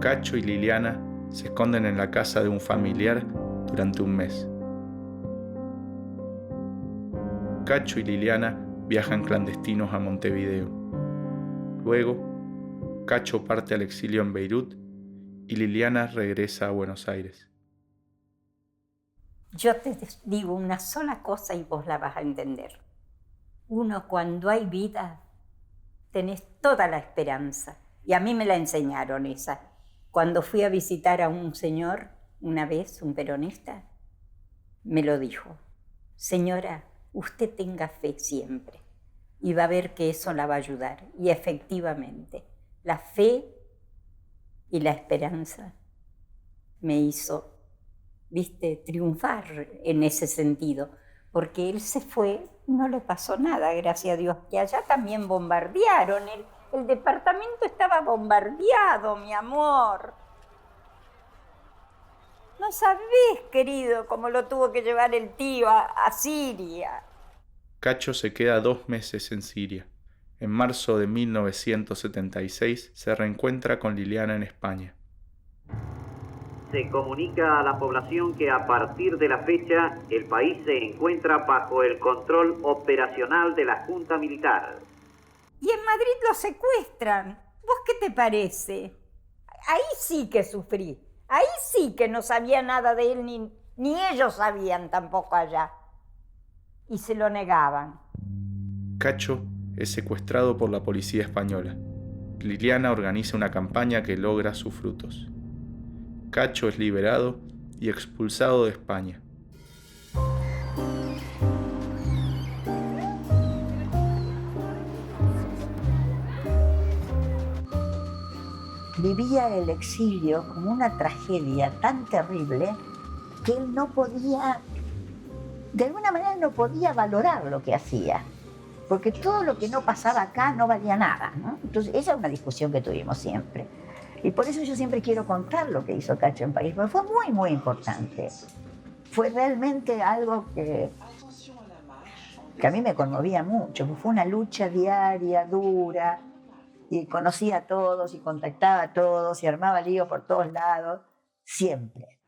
Cacho y Liliana se esconden en la casa de un familiar durante un mes. Cacho y Liliana viajan clandestinos a Montevideo. Luego, Cacho parte al exilio en Beirut y Liliana regresa a Buenos Aires. Yo te digo una sola cosa y vos la vas a entender. Uno, cuando hay vida, tenés toda la esperanza. Y a mí me la enseñaron esa. Cuando fui a visitar a un señor, una vez, un peronista, me lo dijo. Señora, usted tenga fe siempre. Y va a ver que eso la va a ayudar. Y efectivamente, la fe y la esperanza me hizo, triunfar en ese sentido, porque él se fue, no le pasó nada, gracias a Dios, que allá también bombardearon, el departamento estaba bombardeado, mi amor. No sabés, querido, cómo lo tuvo que llevar el tío a Siria. Cacho se queda 2 meses en Siria. En marzo de 1976 se reencuentra con Liliana en España. Se comunica a la población que a partir de la fecha el país se encuentra bajo el control operacional de la Junta Militar. Y en Madrid lo secuestran. ¿Vos qué te parece? Ahí sí que sufrí. Ahí sí que no sabía nada de él, ni ellos sabían tampoco allá. Y se lo negaban. Cacho es secuestrado por la policía española. Liliana organiza una campaña que logra sus frutos. Cacho es liberado y expulsado de España. Vivía el exilio como una tragedia tan terrible que él no podía, de alguna manera no podía valorar lo que hacía. porque todo lo que no pasaba acá no valía nada, ¿no? Entonces, esa es una discusión que tuvimos siempre. Y por eso yo siempre quiero contar lo que hizo Cacho en París, porque fue muy, muy importante. Fue realmente algo que a mí me conmovía mucho, fue una lucha diaria, dura, y conocía a todos, y contactaba a todos, y armaba lío por todos lados, siempre.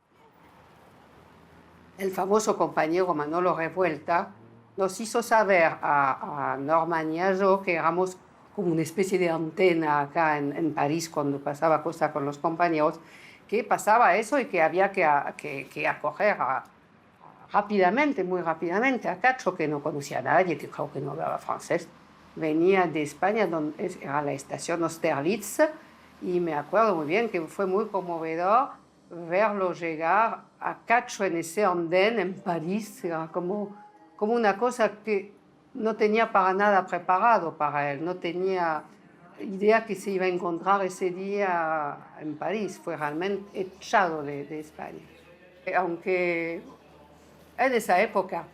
El famoso compañero Manolo Revuelta nos hizo saber a Norman y a yo que éramos como una especie de antena acá en París cuando pasaba cosas con los compañeros, que pasaba eso y que había que acoger rápidamente, muy rápidamente, a Cacho, que no conocía a nadie, que creo que no hablaba francés. Venía de España, donde era la estación Austerlitz, y me acuerdo muy bien que fue muy conmovedor verlo llegar a Cacho en ese andén en París. Era como una cosa que no tenía para nada preparado para él, no tenía idea que se iba a encontrar ese día en París. Fue realmente echado de España. Aunque en esa época,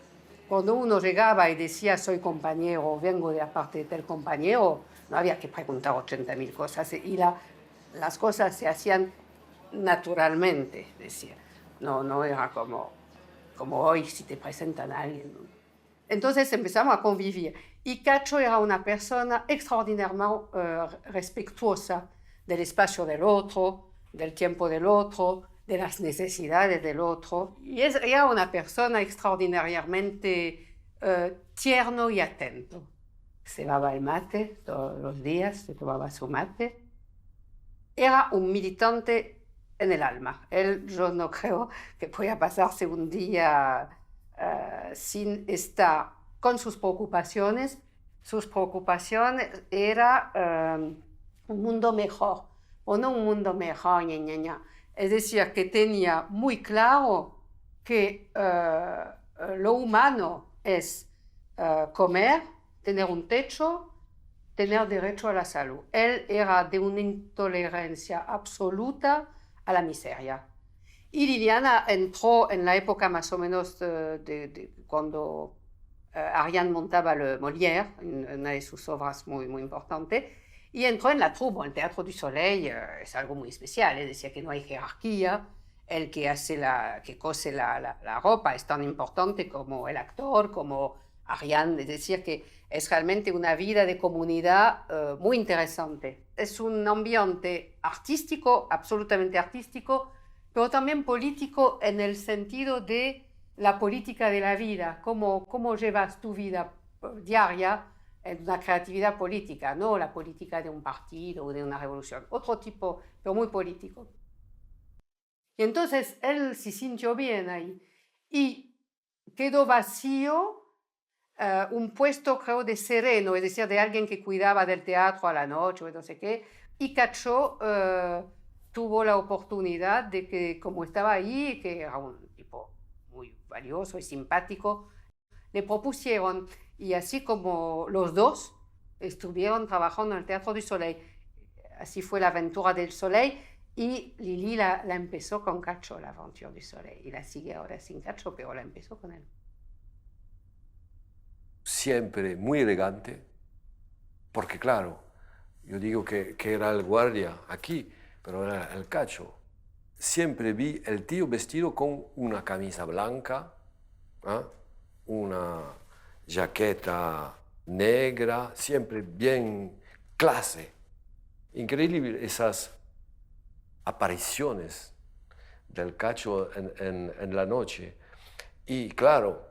cuando uno llegaba y decía soy compañero, vengo de aparte de tal compañero, no había que preguntar 80.000 cosas y las cosas se hacían naturalmente, decía. No era como hoy si te presentan a alguien. Entonces empezamos a convivir. Y Cacho era una persona extraordinariamente respetuosa del espacio del otro, del tiempo del otro, de las necesidades del otro. Y era una persona extraordinariamente tierno y atento. Se daba el mate todos los días, se tomaba su mate. Era un militante en el alma. Yo no creo que pueda pasarse un día sin estar con sus preocupaciones. Sus preocupaciones era un mundo mejor, o no un mundo mejor, Es decir, que tenía muy claro que lo humano es comer, tener un techo, tener derecho a la salud. Él era de una intolerancia absoluta a la miseria. Y Liliana entró en la época más o menos de cuando Ariane montaba le Molière, una de sus obras muy, muy importantes, y entró en la troupe, el Teatro du Soleil. Es algo muy especial, es decir, que no hay jerarquía. El que cose la ropa es tan importante como el actor, como Ariane, es decir, que es realmente una vida de comunidad muy interesante. Es un ambiente artístico, absolutamente artístico, pero también político en el sentido de la política de la vida, cómo llevas tu vida diaria en una creatividad política, no la política de un partido o de una revolución, otro tipo, pero muy político. Y entonces él se sintió bien ahí y quedó vacío un puesto, creo, de sereno, es decir, de alguien que cuidaba del teatro a la noche o no sé qué, y Cacho tuvo la oportunidad de que, como estaba ahí, que era un tipo muy valioso y simpático, le propusieron, y así como los dos estuvieron trabajando en el Teatro du Soleil. Así fue la aventura del Soleil, y Lili la empezó con Cacho, la aventura du Soleil, y la sigue ahora sin Cacho, pero la empezó con él. Siempre muy elegante, porque claro, yo digo que era el guardia aquí, pero era el Cacho. Siempre vi el tío vestido con una camisa blanca, una jaqueta negra, siempre bien clase. Increíble esas apariciones del Cacho en la noche. Y claro,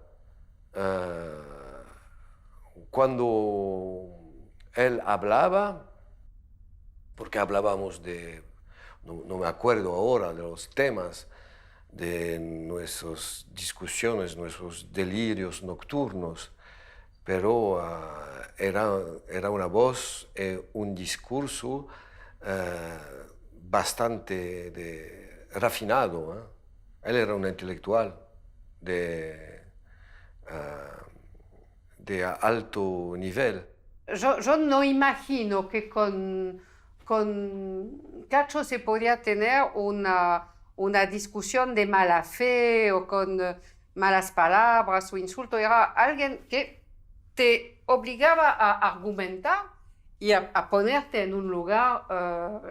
cuando él hablaba, porque hablábamos de, no me acuerdo ahora de los temas, de nuestras discusiones, nuestros delirios nocturnos, pero era una voz, un discurso bastante refinado. Él era un intelectual de alto nivel. Yo no imagino que con Cacho se podía tener una discusión de mala fe o con malas palabras o insultos. Era alguien que te obligaba a argumentar y a ponerte en un lugar,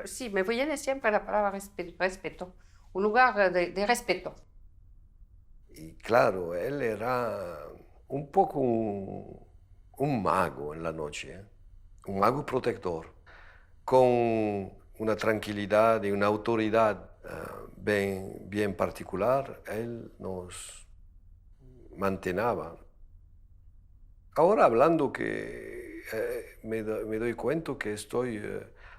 sí, me viene siempre la palabra respeto, un lugar de respeto. Y claro, él era un poco un mago en la noche, ¿eh? Un mago protector, con una tranquilidad y una autoridad bien particular. Él nos mantenía. Ahora hablando que me doy cuenta que estoy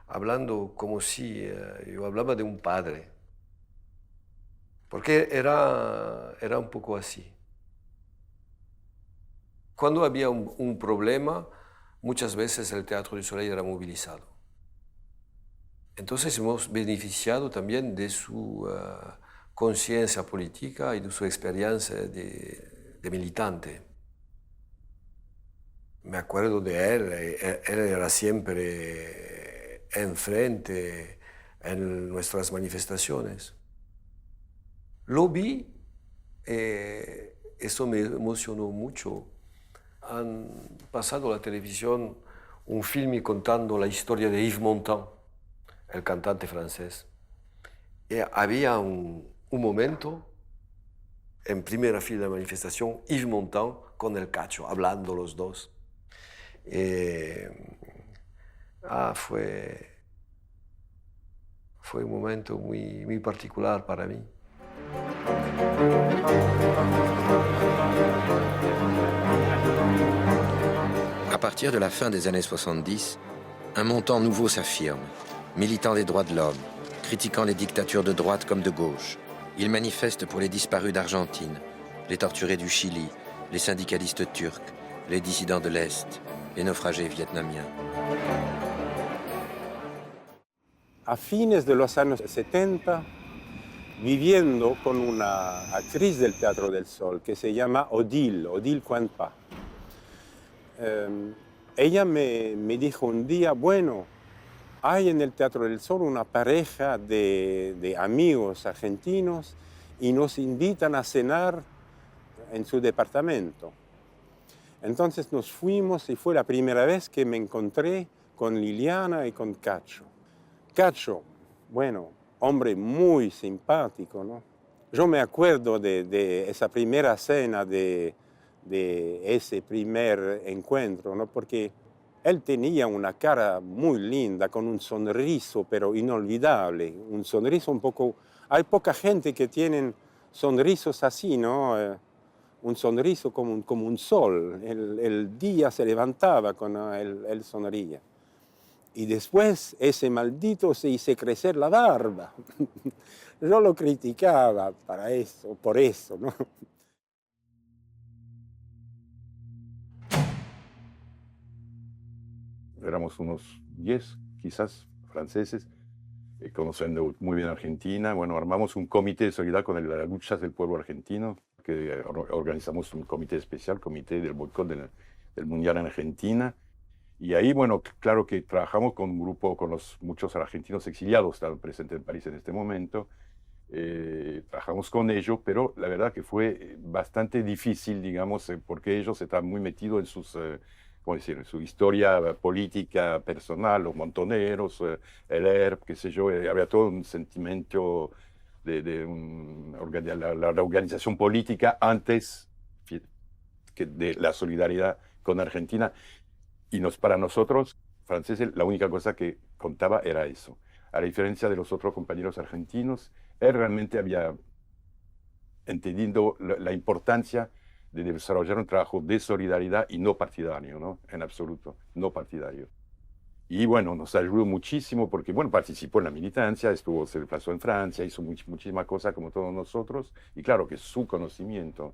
hablando como si yo hablaba de un padre, porque era un poco así. Cuando había un problema, muchas veces el Teatro del Soleil era movilizado. Entonces hemos beneficiado también de su conciencia política y de su experiencia de militante. Me acuerdo de él era siempre enfrente en nuestras manifestaciones. Lo vi, eso me emocionó mucho. Han pasado a la televisión un film contando la historia de Yves Montand, el cantante francés. Y había un momento, en primera fila de la manifestación, Yves Montand con el Cacho, hablando los dos. Fue un momento muy particular para mí. À partir de la fin des années 70, un Montand nouveau s'affirme, militant des droits de l'homme, critiquant les dictatures de droite comme de gauche. Il manifeste pour les disparus d'Argentine, les torturés du Chili, les syndicalistes turcs, les dissidents de l'Est, les naufragés vietnamiens. A fines de los años 70, viviendo con una actriz del Teatro del Sol que se llama Odile Quanpa. Ella me dijo un día, bueno, hay en el Teatro del Sol una pareja de amigos argentinos y nos invitan a cenar en su departamento. Entonces nos fuimos y fue la primera vez que me encontré con Liliana y con Cacho. Cacho, bueno, hombre muy simpático, ¿no? Yo me acuerdo de esa primera cena, de ese primer encuentro, ¿no? Porque él tenía una cara muy linda, con un sonriso, pero inolvidable. Un sonriso un poco... Hay poca gente que tienen sonrisos así, ¿no? Un sonriso como un sol. El día se levantaba cuando él sonría. Y después ese maldito se hizo crecer la barba. Yo lo criticaba por eso, ¿no? Éramos unos 10, quizás, franceses, conociendo muy bien Argentina. Bueno, armamos un comité de solidaridad con las luchas del pueblo argentino, que organizamos un comité especial, comité del boicot del Mundial en Argentina. Y ahí, bueno, claro que trabajamos con un grupo, con muchos argentinos exiliados, estaban presentes en París en este momento. Trabajamos con ellos, pero la verdad que fue bastante difícil, digamos, porque ellos estaban muy metidos en sus... ¿cómo decir?, en su historia política personal, los montoneros, el ERP, qué sé yo, había todo un sentimiento de la organización política antes que de la solidaridad con Argentina. Y para nosotros, franceses, la única cosa que contaba era eso. A la diferencia de los otros compañeros argentinos, él realmente había entendido la importancia de desarrollar un trabajo de solidaridad y no partidario, ¿no? En absoluto, no partidario. Y bueno, nos ayudó muchísimo porque, bueno, participó en la militancia, se desplazó en Francia, hizo muchísimas cosas como todos nosotros, y claro que su conocimiento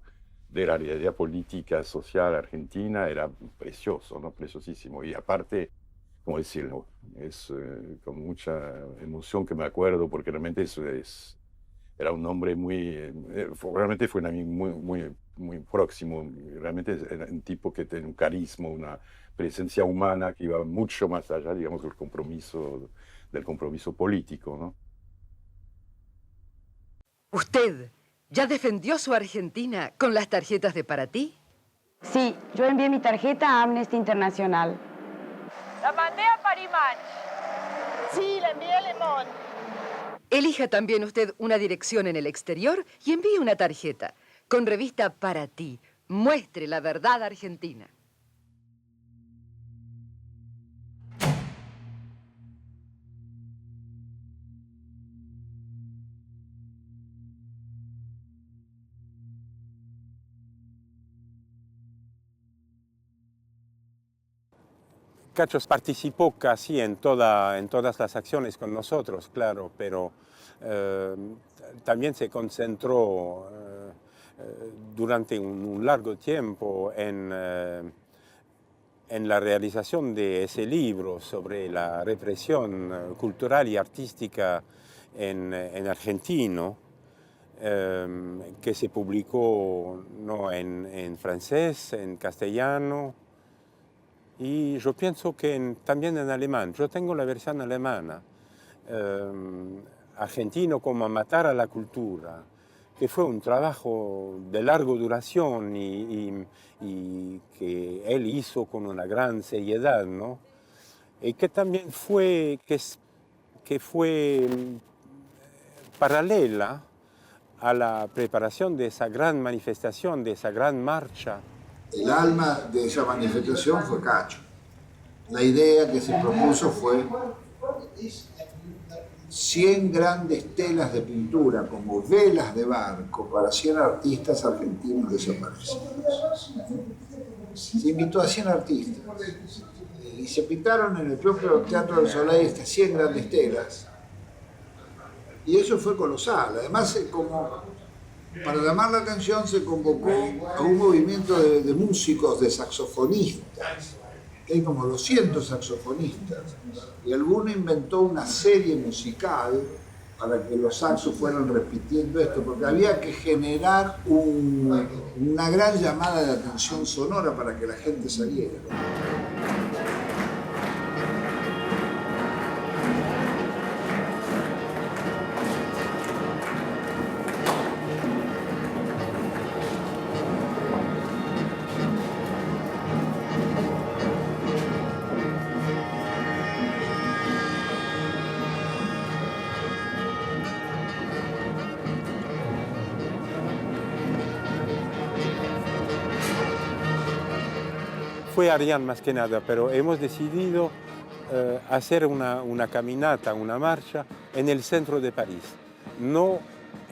de la realidad política, social argentina era precioso, ¿no? Preciosísimo. Y aparte, ¿cómo decirlo? Es con mucha emoción que me acuerdo porque realmente era un hombre realmente fue un amigo muy próximo, realmente era un tipo que tenía un carisma, una presencia humana que iba mucho más allá, digamos, del compromiso político, ¿no? ¿Usted ya defendió su Argentina con las tarjetas de Para Ti? Sí, yo envié mi tarjeta a Amnesty Internacional. La mandé a Paris-Match. Sí, la envié a Le Monde. Elija también usted una dirección en el exterior y envíe una tarjeta con revista Para Ti. Muestre la verdad argentina. Cacho participó casi en todas las acciones con nosotros, claro, pero también se concentró durante un largo tiempo en la realización de ese libro sobre la represión cultural y artística en argentino, que se publicó ¿no? en francés, en castellano, y yo pienso que también en alemán. Yo tengo la versión alemana, Argentino como matar a la cultura, que fue un trabajo de larga duración y que él hizo con una gran seriedad, ¿no? Y que también fue paralela a la preparación de esa gran manifestación, de esa gran marcha. El alma de esa manifestación fue Cacho. La idea que se propuso fue 100 grandes telas de pintura como velas de barco para 100 artistas argentinos desaparecidos. Se invitó a 100 artistas y se pintaron en el propio Teatro del Soleil estas 100 grandes telas. Y eso fue colosal. Además, como para llamar la atención se convocó a un movimiento de músicos, de saxofonistas. Hay como 200 saxofonistas. Y alguno inventó una serie musical para que los saxos fueran repitiendo esto, porque había que generar una gran llamada de atención sonora para que la gente saliera. Fue Arián más que nada, pero hemos decidido hacer una caminata, una marcha en el centro de París, no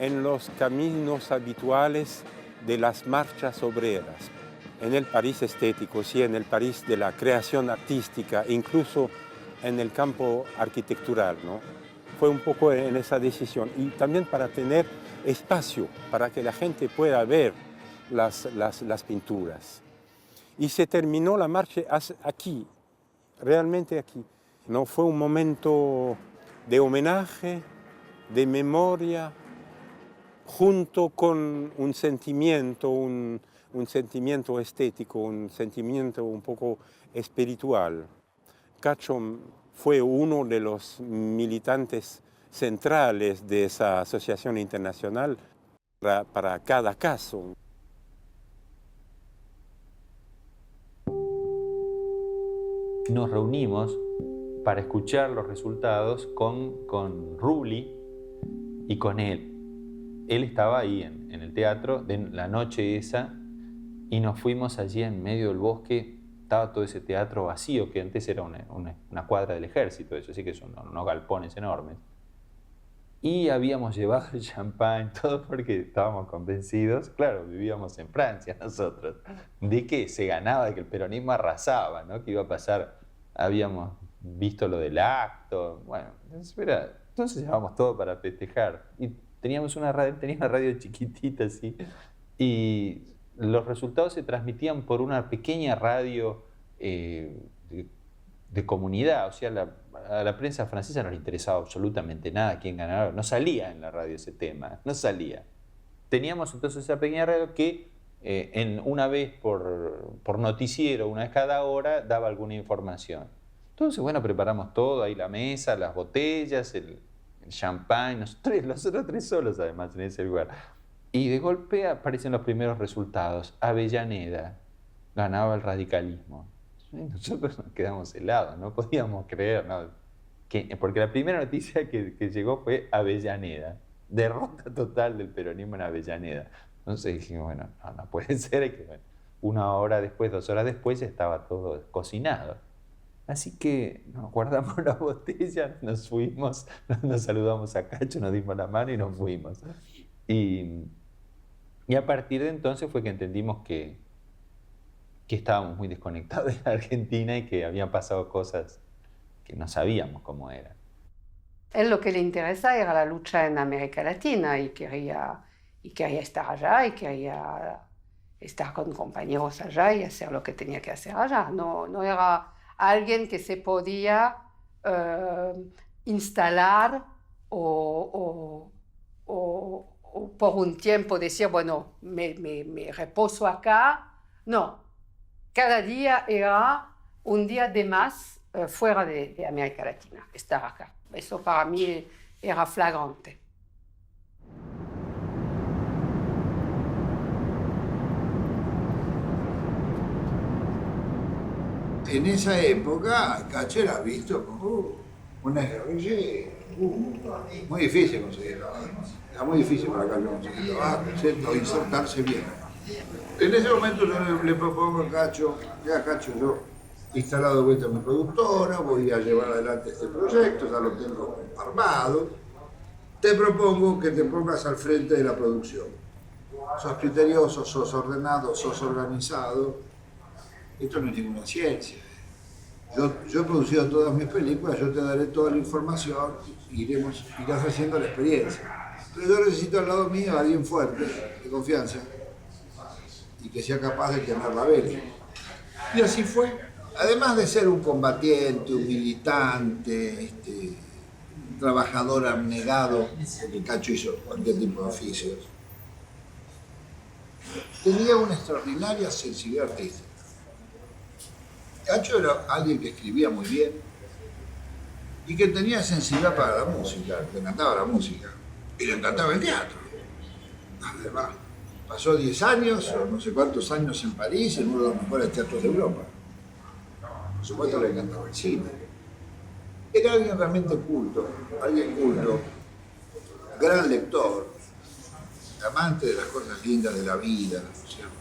en los caminos habituales de las marchas obreras, en el París estético, sí, en el París de la creación artística, incluso en el campo arquitectural, ¿no? Fue un poco en esa decisión y también para tener espacio, para que la gente pueda ver las pinturas. Y se terminó la marcha aquí, realmente aquí. ¿No? Fue un momento de homenaje, de memoria, junto con un sentimiento estético, un sentimiento un poco espiritual. Cacho fue uno de los militantes centrales de esa asociación internacional para cada caso. Nos reunimos para escuchar los resultados con Rulli y con él. Él estaba ahí en el teatro de la noche esa y nos fuimos allí en medio del bosque. Estaba todo ese teatro vacío, que antes era una cuadra del ejército, eso sí que son unos galpones enormes. Y habíamos llevado el champán, todo porque estábamos convencidos, claro, vivíamos en Francia nosotros, de que se ganaba, de que el peronismo arrasaba, ¿no? Que iba a pasar, habíamos visto lo del acto, bueno, entonces llevábamos todo para festejar. Y teníamos una radio chiquitita así, y los resultados se transmitían por una pequeña radio de comunidad, o sea, a la prensa francesa no le interesaba absolutamente nada quién ganaba, no salía en la radio ese tema, no salía. Teníamos entonces esa pequeña radio que una vez por noticiero, una vez cada hora, daba alguna información. Entonces, bueno, preparamos todo, ahí la mesa, las botellas, el champán, nosotros tres solos además en ese lugar. Y de golpe aparecen los primeros resultados. Avellaneda, ganaba el radicalismo. Y nosotros nos quedamos helados, no podíamos creer, ¿no? Porque la primera noticia que llegó fue Avellaneda, derrota total del peronismo en Avellaneda. Entonces dijimos, bueno, no puede ser, que bueno, 1 hora después, 2 horas después ya estaba todo cocinado. Así que nos guardamos la botella, nos fuimos, nos saludamos a Cacho, nos dimos la mano y nos fuimos. Y a partir de entonces fue que entendimos que estábamos muy desconectados de la Argentina y que habían pasado cosas que no sabíamos cómo eran. Él lo que le interesa era la lucha en América Latina y quería estar allá y quería estar con compañeros allá y hacer lo que tenía que hacer allá. No era alguien que se podía instalar o por un tiempo decir, bueno, me reposo acá. No, cada día era un día de más fuera de América Latina, estar acá. Eso para mí era flagrante. En esa época, Cacho era visto como una guerrillera. Muy difícil conseguir trabajo. Era muy difícil para Cacho conseguir trabajo, ¿cierto? Insertarse bien. En ese momento yo le propongo a Cacho, ya Cacho, yo instalado de vuelta en mi productora, voy a llevar adelante este proyecto, ya lo tengo armado. Te propongo que te pongas al frente de la producción. Sos criterioso, sos ordenado, sos organizado. Esto no es ninguna ciencia. Yo he producido todas mis películas, yo te daré toda la información, irás haciendo la experiencia. Pero yo necesito al lado mío a alguien fuerte, de confianza, y que sea capaz de tener la vela. Y así fue. Además de ser un combatiente, un militante, un trabajador abnegado, porque Cacho hizo cualquier tipo de oficios, tenía una extraordinaria sensibilidad artística. Cacho era alguien que escribía muy bien y que tenía sensibilidad para la música, le encantaba la música y le encantaba el teatro. Además, pasó 10 años o no sé cuántos años en París, en uno de los mejores teatros de Europa. Por supuesto le encantaba el cine. Era alguien realmente culto, gran lector, amante de las cosas lindas de la vida, ¿cierto?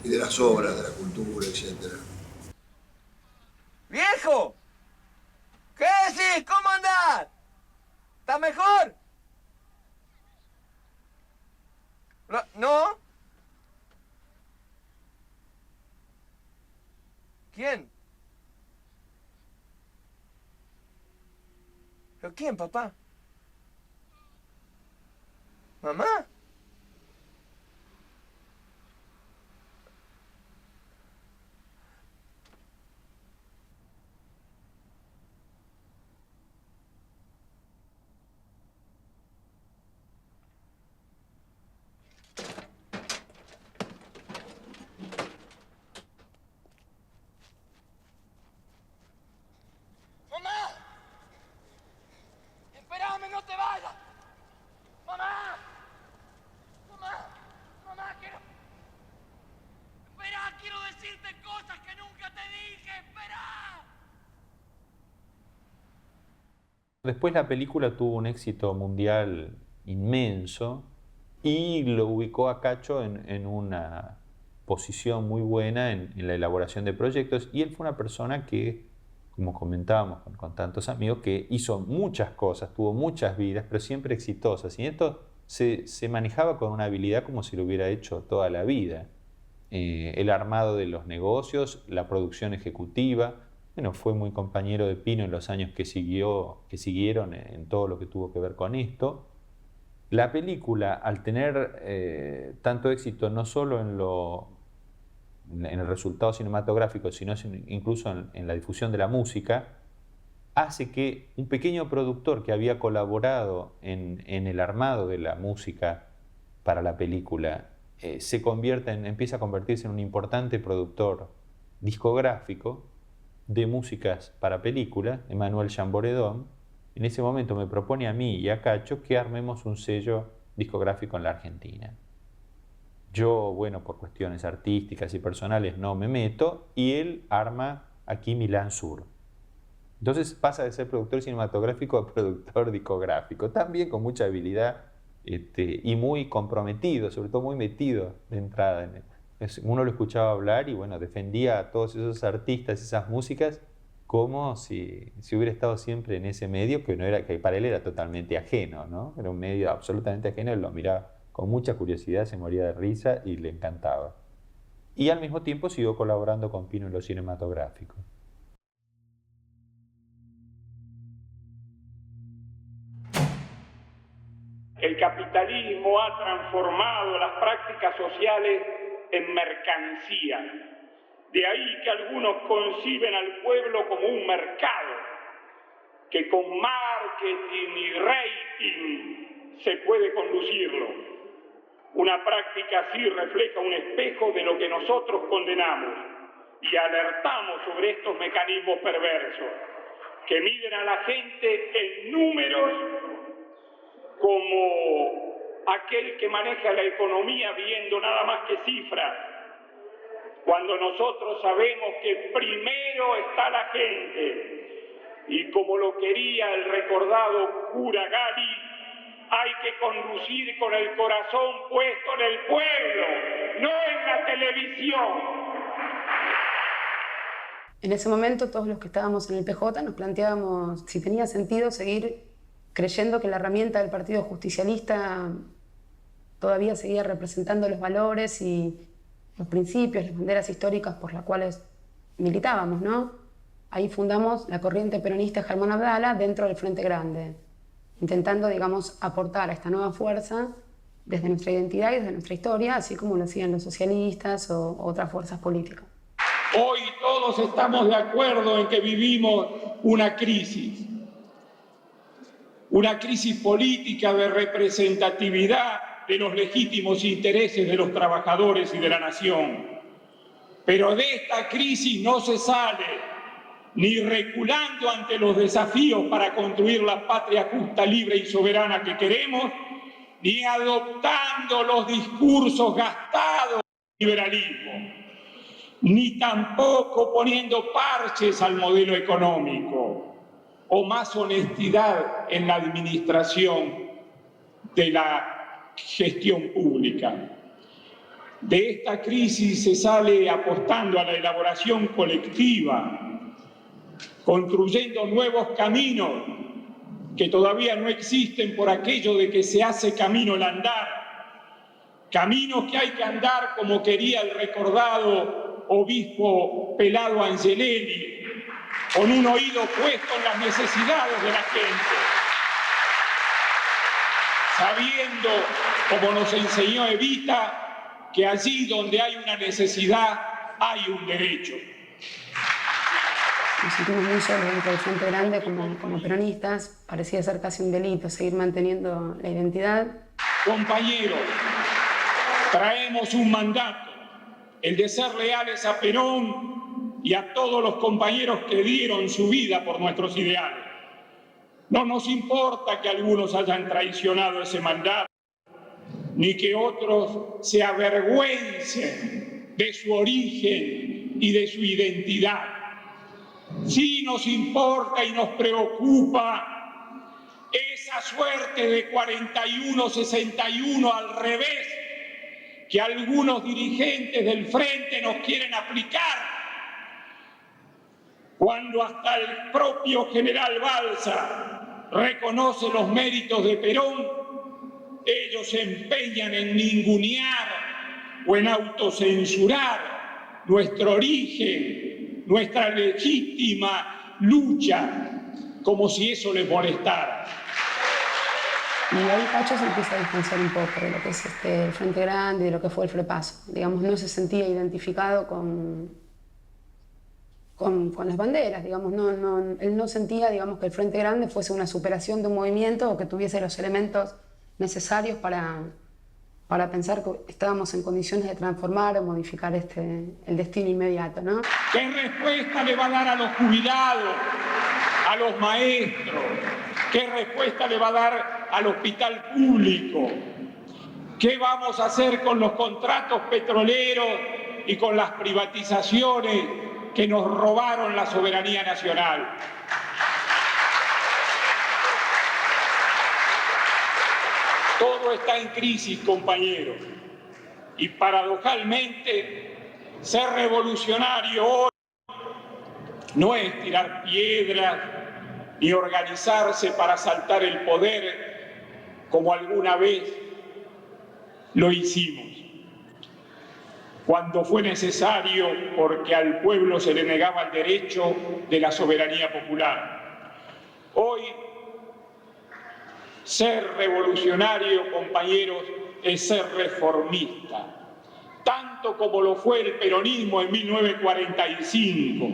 Y de las obras, de la cultura, etc. ¡Viejo! ¿Qué decís? ¿Cómo andás? ¿Estás mejor? ¿No? ¿Quién? ¿Pero quién, papá? ¿Mamá? Después la película tuvo un éxito mundial inmenso y lo ubicó a Cacho en una posición muy buena en la elaboración de proyectos, y él fue una persona que, como comentábamos con tantos amigos, que hizo muchas cosas, tuvo muchas vidas, pero siempre exitosas, y esto se manejaba con una habilidad como si lo hubiera hecho toda la vida. El armado de los negocios, la producción ejecutiva. Bueno, fue muy compañero de Pino en los años que siguieron en todo lo que tuvo que ver con esto. La película, al tener tanto éxito no solo en el resultado cinematográfico, sino incluso en la difusión de la música, hace que un pequeño productor que había colaborado en el armado de la música para la película empieza a convertirse en un importante productor discográfico de músicas para películas, Emmanuel Chamboredón. En ese momento me propone a mí y a Cacho que armemos un sello discográfico en la Argentina. Yo, bueno, por cuestiones artísticas y personales no me meto, y él arma aquí Milán Sur. Entonces pasa de ser productor cinematográfico a productor discográfico, también con mucha habilidad y muy comprometido, sobre todo muy metido de entrada. Uno lo escuchaba hablar y bueno, defendía a todos esos artistas, esas músicas, como si hubiera estado siempre en ese medio, que para él era totalmente ajeno, ¿no? Era un medio absolutamente ajeno, él lo miraba con mucha curiosidad, se moría de risa y le encantaba. Y al mismo tiempo siguió colaborando con Pino en lo cinematográfico. El capitalismo ha transformado las prácticas sociales en mercancía. De ahí que algunos conciben al pueblo como un mercado, que con marketing y rating se puede conducirlo. Una práctica así refleja un espejo de lo que nosotros condenamos y alertamos sobre estos mecanismos perversos, que miden a la gente en números como aquel que maneja la economía viendo nada más que cifras, cuando nosotros sabemos que primero está la gente, y como lo quería el recordado cura Gali, hay que conducir con el corazón puesto en el pueblo, no en la televisión. En ese momento todos los que estábamos en el PJ nos planteábamos si tenía sentido seguir creyendo que la herramienta del Partido Justicialista todavía seguía representando los valores y los principios, las banderas históricas por las cuales militábamos, ¿no? Ahí fundamos la corriente peronista Germán Abdala dentro del Frente Grande, intentando, digamos, aportar a esta nueva fuerza desde nuestra identidad y desde nuestra historia, así como lo hacían los socialistas o otras fuerzas políticas. Hoy todos estamos de acuerdo en que vivimos una crisis política de representatividad de los legítimos intereses de los trabajadores y de la nación. Pero de esta crisis no se sale ni reculando ante los desafíos para construir la patria justa, libre y soberana que queremos, ni adoptando los discursos gastados del liberalismo, ni tampoco poniendo parches al modelo económico, o más honestidad en la administración de la gestión pública. De esta crisis se sale apostando a la elaboración colectiva, construyendo nuevos caminos que todavía no existen por aquello de que se hace camino al andar, caminos que hay que andar como quería el recordado obispo Pelado Angelelli, con un oído puesto en las necesidades de la gente, sabiendo, como nos enseñó Evita, que allí donde hay una necesidad hay un derecho. Nos sentimos muy solos dentro del Frente Grande como peronistas. Parecía ser casi un delito seguir manteniendo la identidad. Compañeros, traemos un mandato, el de ser leales a Perón y a todos los compañeros que dieron su vida por nuestros ideales. No nos importa que algunos hayan traicionado ese mandato, ni que otros se avergüencen de su origen y de su identidad. Sí nos importa y nos preocupa esa suerte de 41-61 al revés que algunos dirigentes del Frente nos quieren aplicar, cuando hasta el propio general Balsa reconoce los méritos de Perón, ellos se empeñan en ningunear o en autocensurar nuestro origen, nuestra legítima lucha, como si eso les molestara. Y ahí Cacho se empieza a distanciar un poco de lo que es el Frente Grande y de lo que fue el Frepaso. Digamos, no se sentía identificado con las banderas, digamos, él no sentía, digamos, que el Frente Grande fuese una superación de un movimiento o que tuviese los elementos necesarios para pensar que estábamos en condiciones de transformar o modificar el destino inmediato, ¿no? ¿Qué respuesta le va a dar a los jubilados, a los maestros? ¿Qué respuesta le va a dar al hospital público? ¿Qué vamos a hacer con los contratos petroleros y con las privatizaciones que nos robaron la soberanía nacional? Todo está en crisis, compañeros. Y paradojalmente, ser revolucionario hoy no es tirar piedras ni organizarse para asaltar el poder como alguna vez lo hicimos, cuando fue necesario porque al pueblo se le negaba el derecho de la soberanía popular. Hoy, ser revolucionario, compañeros, es ser reformista, tanto como lo fue el peronismo en 1945.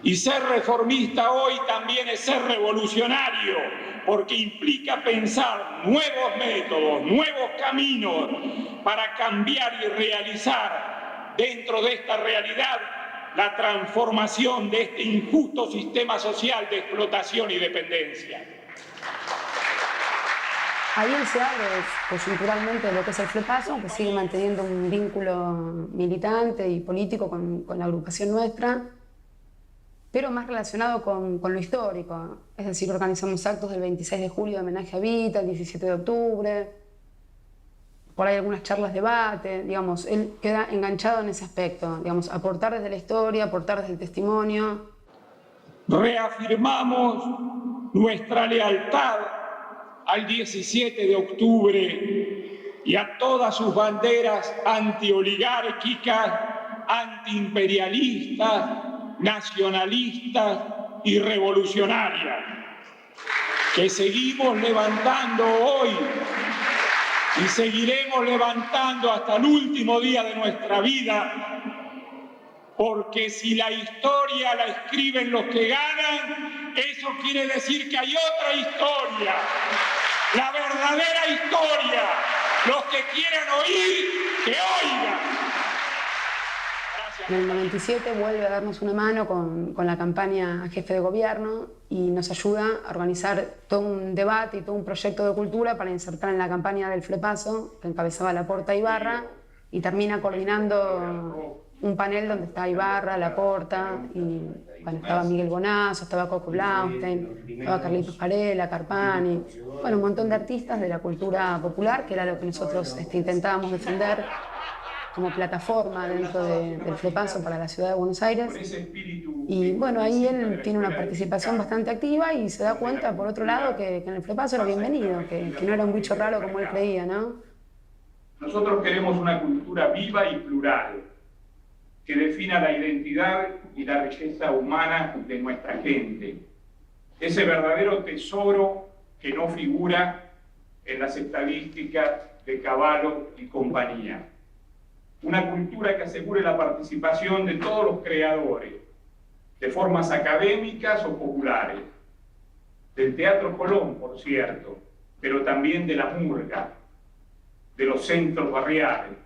Y ser reformista hoy también es ser revolucionario, porque implica pensar nuevos métodos, nuevos caminos para cambiar y realizar dentro de esta realidad la transformación de este injusto sistema social de explotación y dependencia. Ahí él se abre coyunturalmente de lo que es el FLEPASO, que sigue manteniendo un vínculo militante y político con la agrupación nuestra, pero más relacionado con lo histórico. Es decir, organizamos actos del 26 de julio de homenaje a Evita, el 17 de octubre, por ahí algunas charlas, debate, digamos, él queda enganchado en ese aspecto, digamos, aportar desde la historia, aportar desde el testimonio. Reafirmamos nuestra lealtad al 17 de octubre y a todas sus banderas antioligárquicas, antiimperialistas, nacionalistas y revolucionarias, que seguimos levantando hoy y seguiremos levantando hasta el último día de nuestra vida, porque si la historia la escriben los que ganan, eso quiere decir que hay otra historia, la verdadera historia. Los que quieran oír, que oigan. En el 97 vuelve a darnos una mano con la campaña a jefe de gobierno y nos ayuda a organizar todo un debate y todo un proyecto de cultura para insertar en la campaña del FLEPASO, que encabezaba Laporta Ibarra, y termina coordinando un panel donde está Ibarra, Laporta, y bueno, estaba Miguel Bonazo, estaba Coco Blaustein, estaba Carlitos Varela, Carpani, bueno, un montón de artistas de la cultura popular, que era lo que nosotros intentábamos defender como plataforma dentro del FLEPASO para la ciudad de Buenos Aires. Y bueno, ahí él tiene una participación bastante activa y se da cuenta, por otro lado, que en el FLEPASO era bienvenido, que no era un bicho raro como él creía, ¿no? Nosotros queremos una cultura viva y plural, que defina la identidad y la riqueza humana de nuestra gente. Ese verdadero tesoro que no figura en las estadísticas de Cavallo y compañía. Una cultura que asegure la participación de todos los creadores, de formas académicas o populares, del Teatro Colón, por cierto, pero también de la murga, de los centros barriales,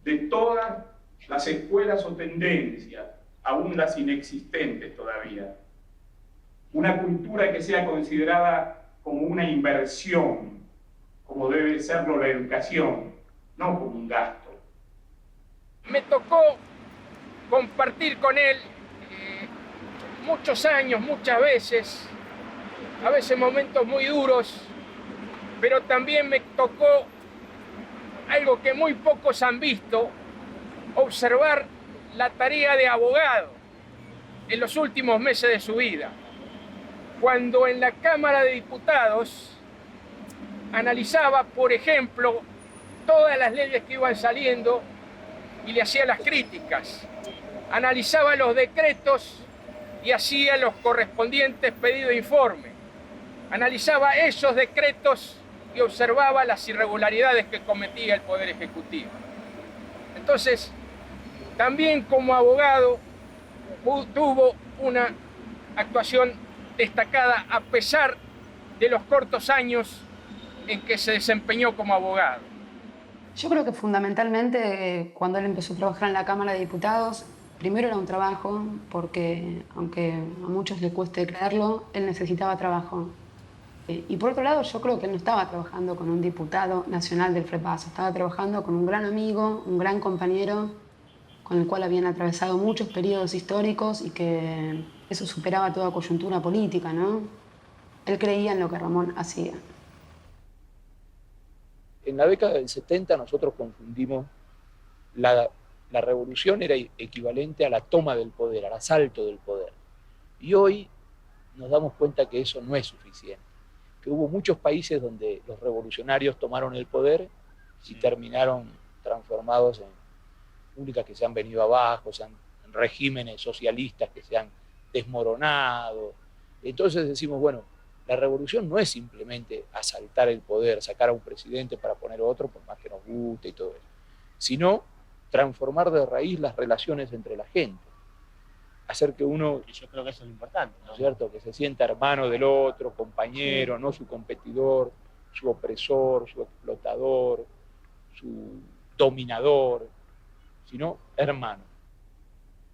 de todas las escuelas o tendencias, aún las inexistentes todavía. Una cultura que sea considerada como una inversión, como debe serlo la educación, no como un gasto. Me tocó compartir con él muchos años, muchas veces, a veces momentos muy duros, pero también me tocó algo que muy pocos han visto, observar la tarea de abogado en los últimos meses de su vida, cuando en la Cámara de Diputados analizaba, por ejemplo, todas las leyes que iban saliendo y le hacía las críticas, analizaba los decretos y hacía los correspondientes pedidos de informe, analizaba esos decretos y observaba las irregularidades que cometía el Poder Ejecutivo. Entonces, también como abogado tuvo una actuación destacada a pesar de los cortos años en que se desempeñó como abogado. Yo creo que fundamentalmente cuando él empezó a trabajar en la Cámara de Diputados, primero era un trabajo, porque aunque a muchos les cueste creerlo, él necesitaba trabajo. Y por otro lado, yo creo que no estaba trabajando con un diputado nacional del FREPASO, estaba trabajando con un gran amigo, un gran compañero, con el cual habían atravesado muchos periodos históricos y que eso superaba toda coyuntura política, ¿no? Él creía en lo que Ramón hacía. En la década del 70 nosotros confundimos, la revolución era equivalente a la toma del poder, al asalto del poder. Y hoy nos damos cuenta que eso no es suficiente, que hubo muchos países donde los revolucionarios tomaron el poder y terminaron transformados en repúblicas que se han venido abajo, en regímenes socialistas que se han desmoronado. Entonces decimos, bueno, la revolución no es simplemente asaltar el poder, sacar a un presidente para poner otro, por más que nos guste y todo eso, sino transformar de raíz las relaciones entre la gente. Hacer que uno, y yo creo que eso es lo importante, ¿no? ¿Cierto? Que se sienta hermano del otro, compañero, sí, no su competidor, su opresor, su explotador, su dominador, sino hermano.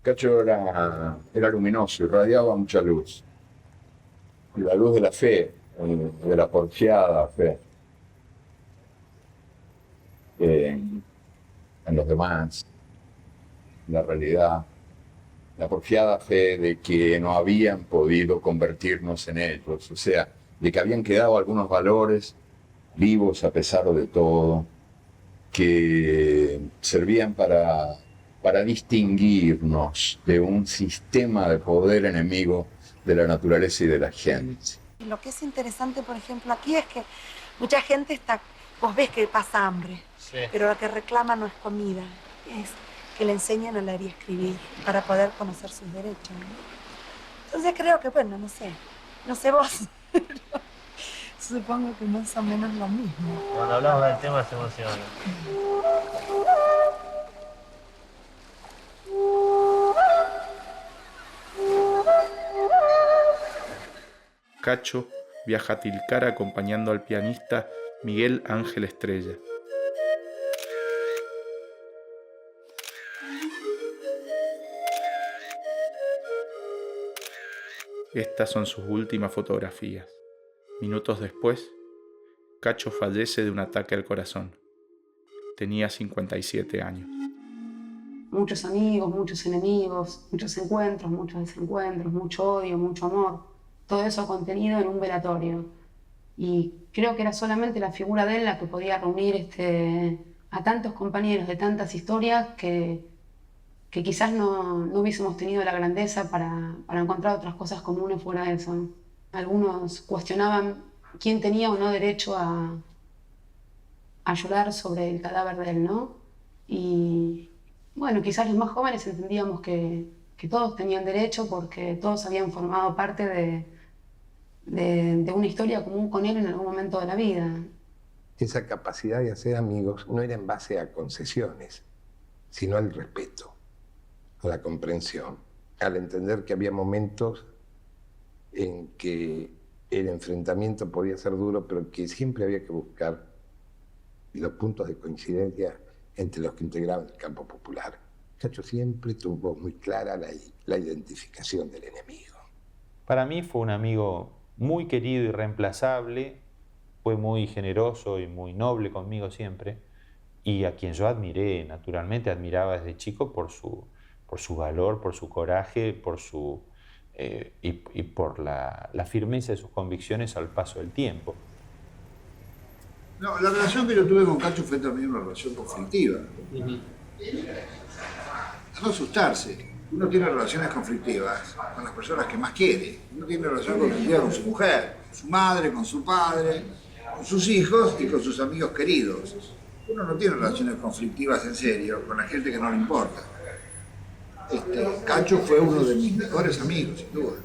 Cacho era luminoso, irradiaba mucha luz. Y la luz de la fe, de la porfiada fe en los demás, la realidad. La porfiada fe de que no habían podido convertirnos en ellos, o sea, de que habían quedado algunos valores vivos a pesar de todo, que servían para distinguirnos de un sistema de poder enemigo de la naturaleza y de la gente. Lo que es interesante, por ejemplo, aquí es que mucha gente vos ves que pasa hambre, sí, pero lo que reclama no es comida, es que le enseñen a leer y escribir para poder conocer sus derechos, ¿no? Entonces creo que, bueno, no sé vos, pero supongo que más o menos lo mismo. Cuando hablamos del tema se emociona. Cacho viaja a Tilcara acompañando al pianista Miguel Ángel Estrella. Estas son sus últimas fotografías. Minutos después, Cacho fallece de un ataque al corazón. Tenía 57 años. Muchos amigos, muchos enemigos, muchos encuentros, muchos desencuentros, mucho odio, mucho amor. Todo eso contenido en un velatorio. Y creo que era solamente la figura de él la que podía reunir a tantos compañeros de tantas historias que quizás no hubiésemos tenido la grandeza para encontrar otras cosas comunes fuera de eso. Algunos cuestionaban quién tenía o no derecho a llorar sobre el cadáver de él, ¿no? Y bueno, quizás los más jóvenes entendíamos que todos tenían derecho porque todos habían formado parte de una historia común con él en algún momento de la vida. Esa capacidad de hacer amigos no era en base a concesiones, sino al respeto, a la comprensión, al entender que había momentos en que el enfrentamiento podía ser duro, pero que siempre había que buscar los puntos de coincidencia entre los que integraban el campo popular. Cacho siempre tuvo muy clara la identificación del enemigo. Para mí fue un amigo muy querido y reemplazable, fue muy generoso y muy noble conmigo siempre, y a quien yo admiré, naturalmente admiraba desde chico por su valor, por su coraje, y por la firmeza de sus convicciones al paso del tiempo. No, la relación que yo tuve con Cacho fue también una relación conflictiva. No asustarse. Uno tiene relaciones conflictivas con las personas que más quiere. Uno tiene relación conflictiva con su mujer, con su madre, con su padre, con sus hijos y con sus amigos queridos. Uno no tiene relaciones conflictivas en serio con la gente que no le importa. Cacho fue uno de mis mejores amigos, sin duda.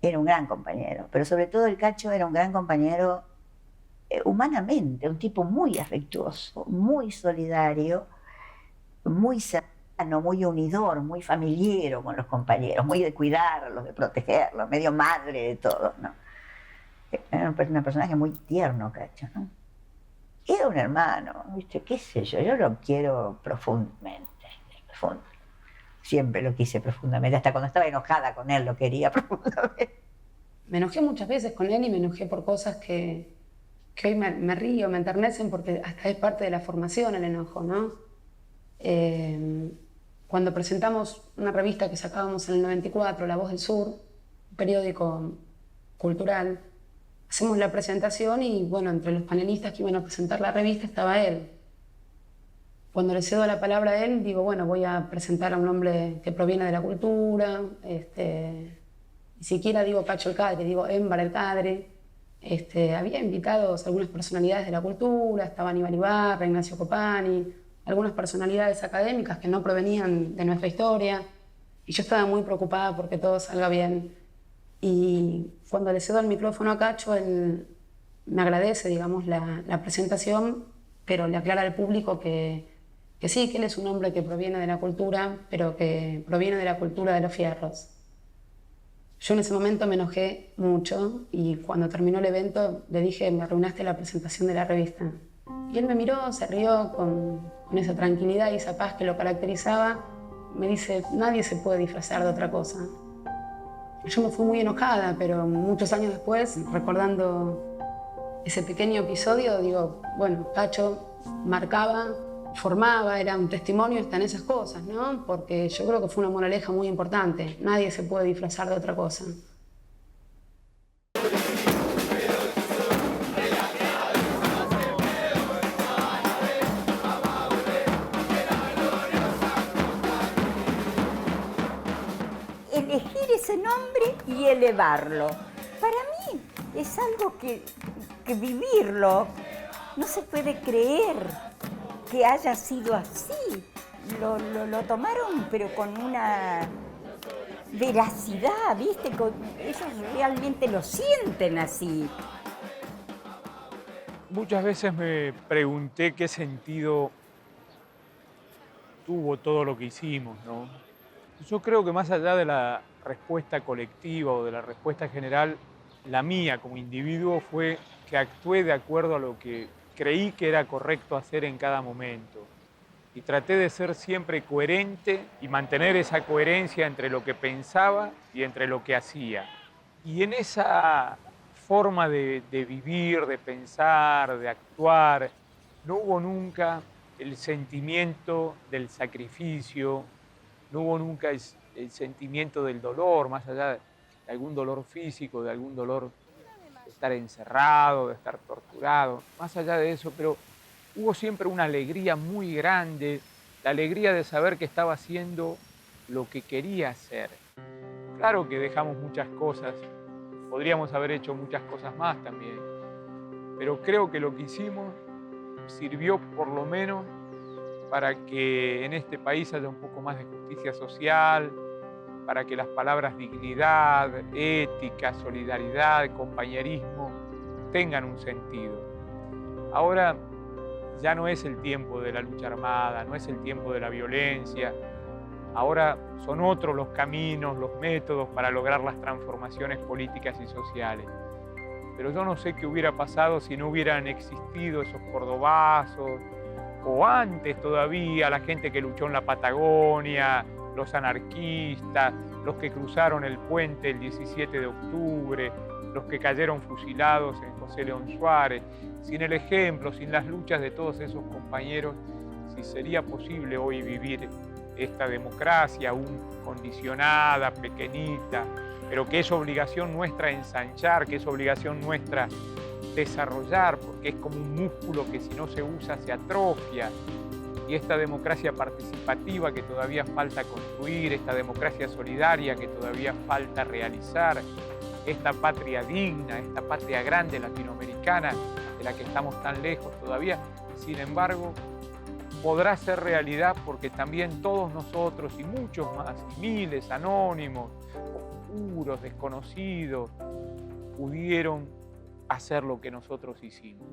Era un gran compañero, pero sobre todo el Cacho era un gran compañero humanamente, un tipo muy afectuoso, muy solidario, muy cercano, muy unidor, muy familiero con los compañeros, muy de cuidarlos, de protegerlos, medio madre de todos, ¿no? Era una personaje muy tierno, Cacho, ¿no? Era un hermano, ¿viste? ¿Qué sé yo lo quiero profundamente. Siempre lo quise profundamente, hasta cuando estaba enojada con él lo quería profundamente. Me enojé muchas veces con él y me enojé por cosas que hoy me río, me enternecen porque hasta es parte de la formación el enojo, ¿no? Cuando presentamos una revista que sacábamos en el 94, La Voz del Sur, un periódico cultural, hacemos la presentación y, bueno, entre los panelistas que iban a presentar la revista estaba él. Cuando le cedo la palabra a él, digo, bueno, voy a presentar a un hombre que proviene de la cultura, ni siquiera digo Cacho el Cadre, digo Émbar el Cadre. Había invitados algunas personalidades de la cultura, estaba Aníbal Ibarra, Ignacio Copani, algunas personalidades académicas que no provenían de nuestra historia, y yo estaba muy preocupada porque todo salga bien. Y cuando le cedo el micrófono a Cacho, él me agradece, digamos, la presentación, pero le aclara al público que sí, que él es un hombre que proviene de la cultura, pero que proviene de la cultura de los fierros. Yo en ese momento me enojé mucho y cuando terminó el evento le dije, me arruinaste la presentación de la revista. Y él me miró, se rió con esa tranquilidad y esa paz que lo caracterizaba. Me dice, nadie se puede disfrazar de otra cosa. Yo me fui muy enojada, pero muchos años después, recordando ese pequeño episodio, digo, bueno, Cacho marcaba, formaba, era un testimonio hasta en esas cosas, ¿no? Porque yo creo que fue una moraleja muy importante. Nadie se puede disfrazar de otra cosa. Elegir ese nombre y elevarlo. Para mí es algo que vivirlo no se puede creer que haya sido así. Lo tomaron pero con una veracidad, ¿viste? Ellos realmente lo sienten así. Muchas veces me pregunté qué sentido tuvo todo lo que hicimos, ¿no? Yo creo que más allá de la respuesta colectiva o de la respuesta general, la mía como individuo fue que actué de acuerdo a lo que creí que era correcto hacer en cada momento. Y traté de ser siempre coherente y mantener esa coherencia entre lo que pensaba y entre lo que hacía. Y en esa forma de vivir, de pensar, de actuar, no hubo nunca el sentimiento del sacrificio, no hubo nunca el sentimiento del dolor, más allá de algún dolor físico, de algún dolor de estar encerrado, de estar torturado, más allá de eso, pero hubo siempre una alegría muy grande, la alegría de saber que estaba haciendo lo que quería hacer. Claro que dejamos muchas cosas, podríamos haber hecho muchas cosas más también, pero creo que lo que hicimos sirvió por lo menos para que en este país haya un poco más de justicia social, para que las palabras dignidad, ética, solidaridad, compañerismo tengan un sentido. Ahora ya no es el tiempo de la lucha armada, no es el tiempo de la violencia. Ahora son otros los caminos, los métodos para lograr las transformaciones políticas y sociales. Pero yo no sé qué hubiera pasado si no hubieran existido esos cordobazos, o antes todavía la gente que luchó en la Patagonia, los anarquistas, los que cruzaron el puente el 17 de octubre, los que cayeron fusilados en José León Suárez. Sin el ejemplo, sin las luchas de todos esos compañeros, si sería posible hoy vivir esta democracia aún condicionada, pequeñita, pero que es obligación nuestra ensanchar, que es obligación nuestra desarrollar, porque es como un músculo que si no se usa se atrofia. Y esta democracia participativa que todavía falta construir, esta democracia solidaria que todavía falta realizar, esta patria digna, esta patria grande latinoamericana de la que estamos tan lejos todavía, sin embargo, podrá ser realidad porque también todos nosotros y muchos más, y miles anónimos, oscuros, desconocidos, pudieron hacer lo que nosotros hicimos.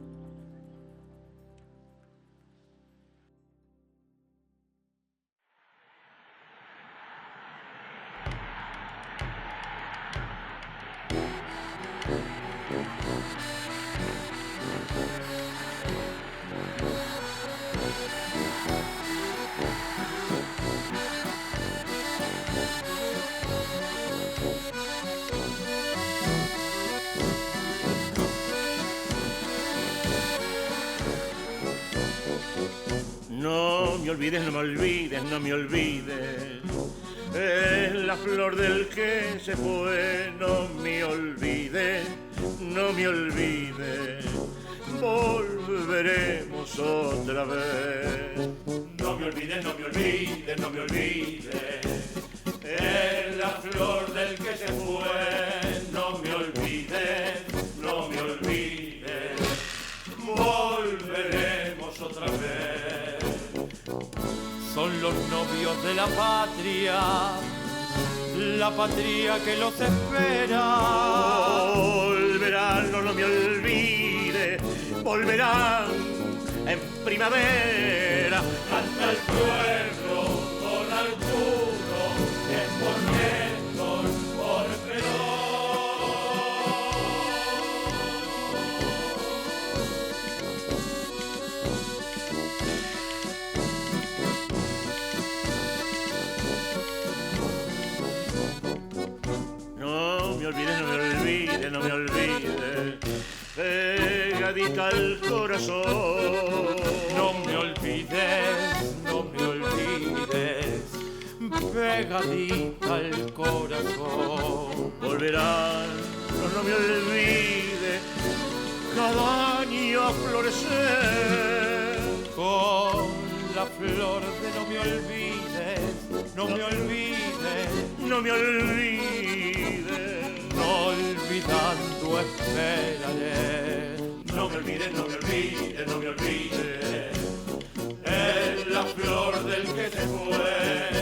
me olvides, no me olvides, no me olvides. Es la flor del que se fue, no me olvides, no me olvides. Volveremos otra vez. No me olvides, no me olvides, no me olvides. Es la flor del que se fue, no me olvides, no me olvides. Volveremos otra vez. Son los novios de la patria que los espera. Volverán, no me olvides, volverán en primavera. Canta el pueblo con Arturo, es por Néstor, por Perón. No me olvides, no me olvides, no me olvides, pegadita al corazón. No me olvides, no me olvides, pegadita al corazón. Volverán, no me olvides, cada año a florecer. Con la flor de no me olvides, no me olvides, no me olvides. No olvidando esperaré. No me olvides, no me olvides, no me olvides. Es la flor del que se fue.